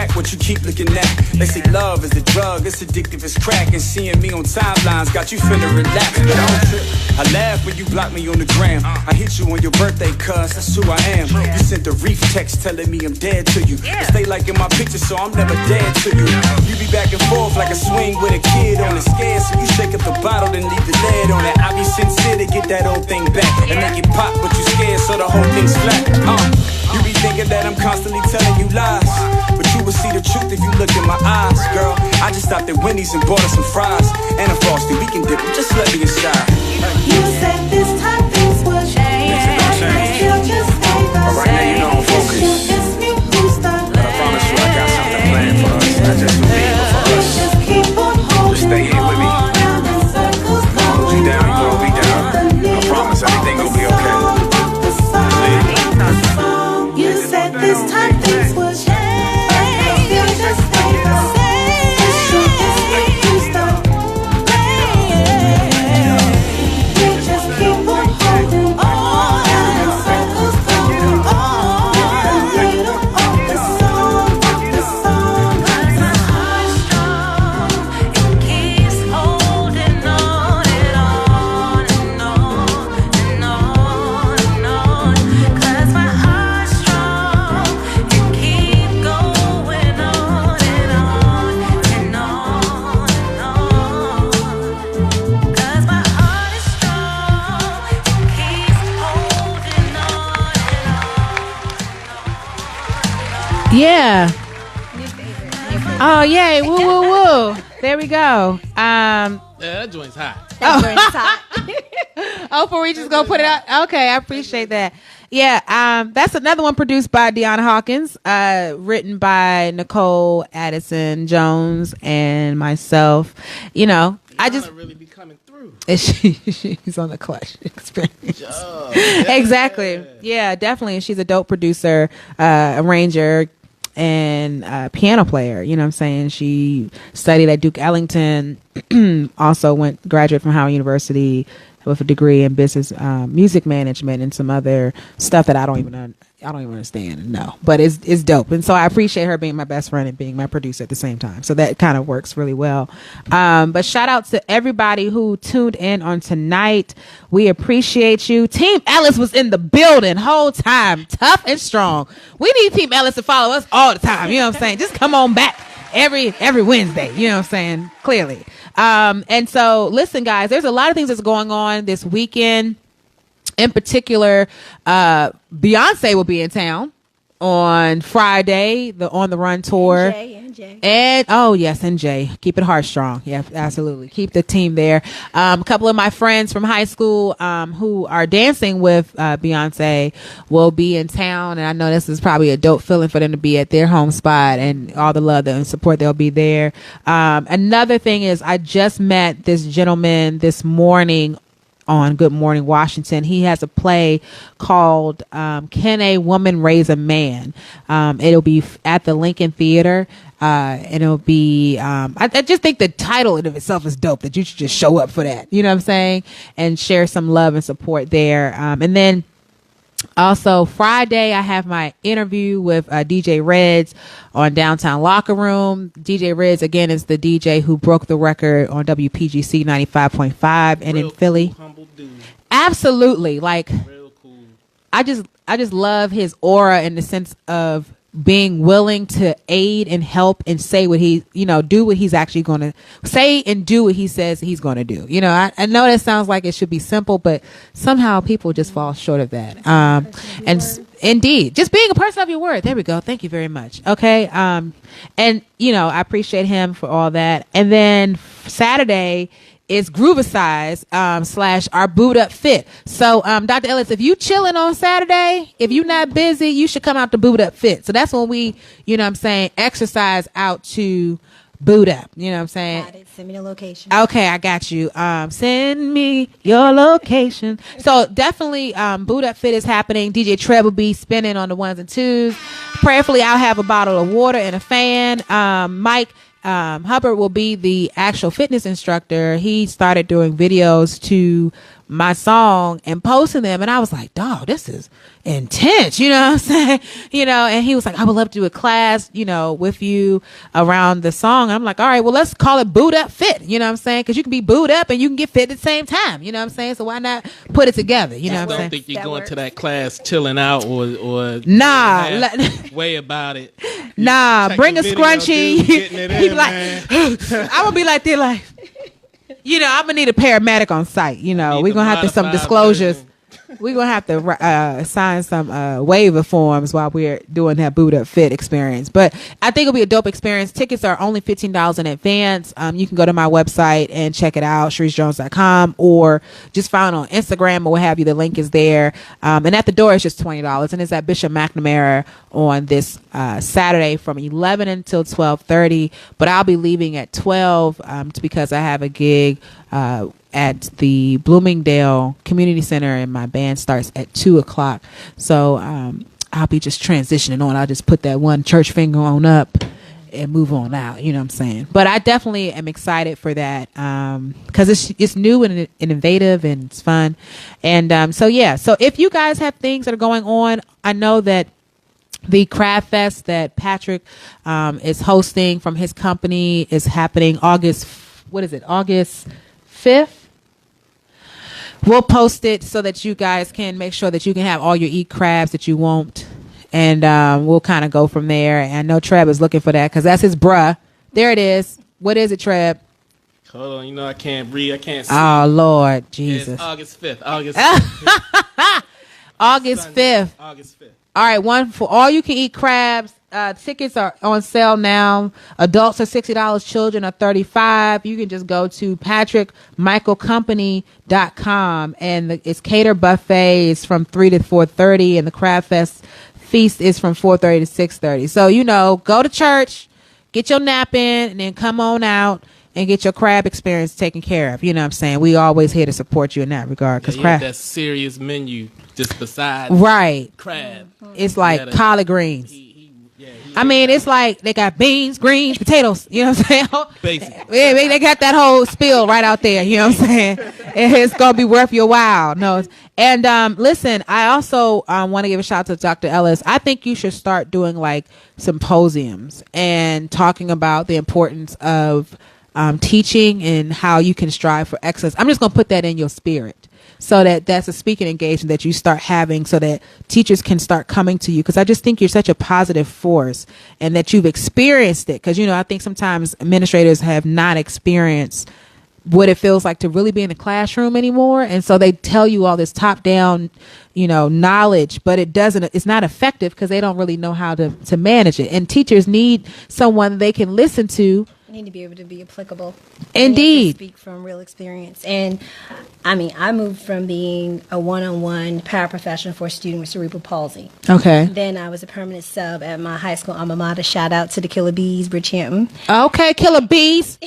back what you keep looking at. They say love is a drug, it's addictive as crack. And seeing me on timelines got you finna relax. But I don't trip. I laugh when you block me on the gram. I hit you on your birthday, cuz that's who I am. You sent the reef text telling me I'm dead to you. I stay like in my picture, so I'm never dead to you. You be back and forth like a swing with a kid on the scale. So you shake up the bottle, then leave the lid on it. I be sincere to get that old thing back and make it pop, but you scared, so the whole thing's flat. You be thinking that I'm constantly telling you lies, but you will see the truth if you look in my eyes, girl. I just stopped at Wendy's and bought us some fries and a Frosty. We can dip them, just let me inside. You said this time things would change, but you'll just stay the same. Right now, you know I'm focused. But I promise you I got something planned for us. Not just for me, but for us. Just stay here with me. Hold you down, you gon' be down. I promise everything gon' be okay. You said this time things would change, but you'll just stay the same. You stop playing. You just keep on holding on, and circles going on. You don't own the song, the song. My heart's strong, it keeps holding on and on and on and on and on. 'Cause my heart's strong, it keep going on and on and on and on. 'Cause my heart is strong, it keeps holding on and on. Yeah. Oh, yay. Woo, woo, woo. There we go. Yeah, that joint's hot. Oh, before we just go put it out. Okay, I appreciate that. Yeah, that's another one produced by Deanna Hawkins, written by Nicole Addison Jones and myself. You know, I just really be coming through. She's on the Clutch Experience. Exactly. Yeah, definitely. She's a dope producer, arranger, and piano player. You know what I'm saying? She studied at Duke Ellington, also graduate from Howard University with a degree in business, music management, and some other stuff that I don't even understand. No, but it's dope. And so I appreciate her being my best friend and being my producer at the same time. So that kind of works really well. But shout out to everybody who tuned in on tonight. We appreciate you. Team Ellis was in the building whole time, tough and strong. We need Team Ellis to follow us all the time. You know what I'm saying? Just come on back every Wednesday. You know what I'm saying? Clearly. And so listen, guys, there's a lot of things that's going on this weekend. In particular, Beyonce will be in town on Friday, the On the Run tour. And oh yes, and Jay, keep it heart strong. Yeah, absolutely. Keep the team there. A couple of my friends from high school who are dancing with Beyonce will be in town, and I know this is probably a dope feeling for them to be at their home spot, and all the love and support they'll be there. Another thing is, I just met this gentleman this morning on Good Morning Washington. He has a play called Can a Woman Raise a Man? It'll be at the Lincoln Theater. And it'll be, I just think the title in of itself is dope, that you should just show up for that. You know what I'm saying? And share some love and support there. And then also Friday, I have my interview with DJ Reds on Downtown Locker Room. DJ Reds, again, is the DJ who broke the record on WPGC 95.5 and in Philly. Cool, humble dude. Absolutely. Like, Real cool. I just love his aura in the sense of being willing to aid and help and say what he, do what he's actually going to say and do what he says he's going to do. I know that sounds like it should be simple, but somehow people just fall short of that. And indeed, just being a person of your word. There we go. Thank you very much. Okay. And I appreciate him for all that. And then Saturday is Groovicize / our Boot Up Fit. So, Dr. Ellis, if you chilling on Saturday, if you're not busy, you should come out to Boot Up Fit. So that's when we, exercise out to boot up. You know what I'm saying? Got it. Send me the location. Okay, I got you. Send me your location. So definitely, Boot Up Fit is happening. DJ Trev will be spinning on the ones and twos. Prayerfully, I'll have a bottle of water and a fan. Mike Hubbard will be the actual fitness instructor. He started doing videos to my song and posting them, and I was like, dog, this is intense, you know what I'm saying? You know, and he was like, I would love to do a class, you know, with you around the song. I'm like, all right, well, let's call it Boot Up Fit, you know what I'm saying? Because you can be booed up and you can get fit at the same time, you know what I'm saying? So why not put it together, you know what I'm saying? I don't think you're going to that class chilling out or nah, way about it. Nah, bring a scrunchie. He like, I'm gonna be like, they're like, you know, I'm gonna need a paramedic on site. You know, we're gonna have to some disclosures. We're going to have to sign some waiver forms while we're doing that Boot Up Fit experience. But I think it'll be a dope experience. Tickets are only $15 in advance. You can go to my website and check it out, ShariceJones.com, or just find on Instagram or what have you. The link is there. And at the door, it's just $20. And it's at Bishop McNamara on this Saturday from 11 until 12:30. But I'll be leaving at 12 because I have a gig at the Bloomingdale Community Center, and my band starts at 2:00. So I'll be just transitioning on. I'll just put that one church finger on up and move on out. You know what I'm saying? But I definitely am excited for that because it's new and innovative and it's fun. And so yeah. So if you guys have things that are going on, I know that the Craft Fest that Patrick is hosting from his company is happening August 5th. We'll post it so that you guys can make sure that you can have all your eat crabs that you want. And we'll kind of go from there. And I know Treb is looking for that because that's his bruh. There it is. What is it, Treb? Hold on. You know I can't read. I can't see. Oh, Lord. Jesus. It's August 5th. August 5th. August 5th. August 5th. All right. One for all you can eat crabs. Tickets are on sale now. Adults are $60. Children are $35. You can just go to patrickmichaelcompany.com and it's cater buffet is from 3 to 4:30 and the Crab Fest feast is from 4:30 to 6:30. So, you know, go to church, get your nap in, and then come on out and get your crab experience taken care of. You know what I'm saying? We always here to support you in that regard. Cause crab, that serious menu just beside crab. It's like collard greens. I mean, it's like they got beans, greens, potatoes. You know what I'm saying? Basically. Yeah, they got that whole spill right out there. You know what I'm saying? It's going to be worth your while. No. And listen, I also want to give a shout out to Dr. Ellis. I think you should start doing like symposiums and talking about the importance of teaching and how you can strive for excellence. I'm just going to put that in your spirit. So that's a speaking engagement that you start having so that teachers can start coming to you. Because I just think you're such a positive force and that you've experienced it. Because, you know, I think sometimes administrators have not experienced what it feels like to really be in the classroom anymore. And so they tell you all this top down, you know, knowledge, but it's not effective because they don't really know how to manage it. And teachers need someone they can listen to. You need to be able to be applicable. Indeed. Speak from real experience. And I mean, I moved from being a one-on-one paraprofessional for a student with cerebral palsy. Okay. Then I was a permanent sub at my high school alma mater. Shout out to the Killer Bees, Bridgehampton. Okay, Killer Bees.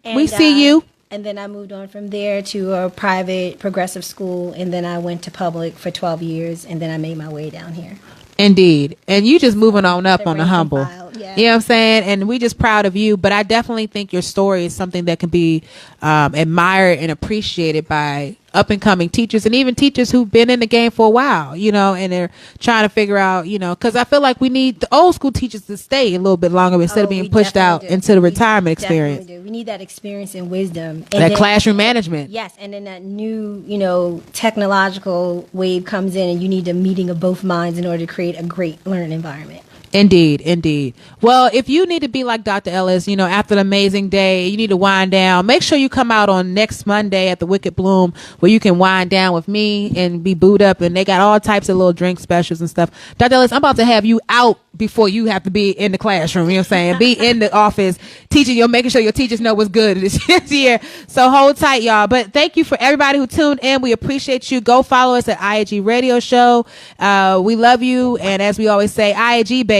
We see you. And then I moved on from there to a private progressive school. And then I went to public for 12 years. And then I made my way down here. Indeed. And you just moving on up on the humble. Yeah. You know what I'm saying? And we just proud of you. But I definitely think your story is something that can be admired and appreciated by up and coming teachers and even teachers who've been in the game for a while, you know, and they're trying to figure out, you know, because I feel like we need the old school teachers to stay a little bit longer instead of being pushed out into the retirement experience. We need that experience and wisdom. And that classroom management. Yes. And then that new, you know, technological wave comes in and you need a meeting of both minds in order to create a great learning environment. Indeed, indeed. Well, if you need to be like Dr. Ellis, you know, after an amazing day, you need to wind down. Make sure you come out on next Monday at the Wicked Bloom where you can wind down with me and be booed up. And they got all types of little drink specials and stuff. Dr. Ellis, I'm about to have you out before you have to be in the classroom. You know what I'm saying? Be in the office teaching, making sure your teachers know what's good this year. So hold tight, y'all. But thank you for everybody who tuned in. We appreciate you. Go follow us at IAG Radio Show. We love you. And as we always say, IAG, baby.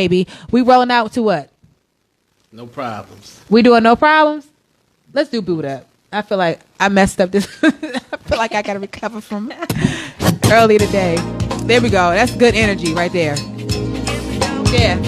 We rolling out to what? No problems. We doing no problems? Let's do boot up. I feel like I messed up this. I feel like I got to recover from early today. There we go. That's good energy right there. Yeah.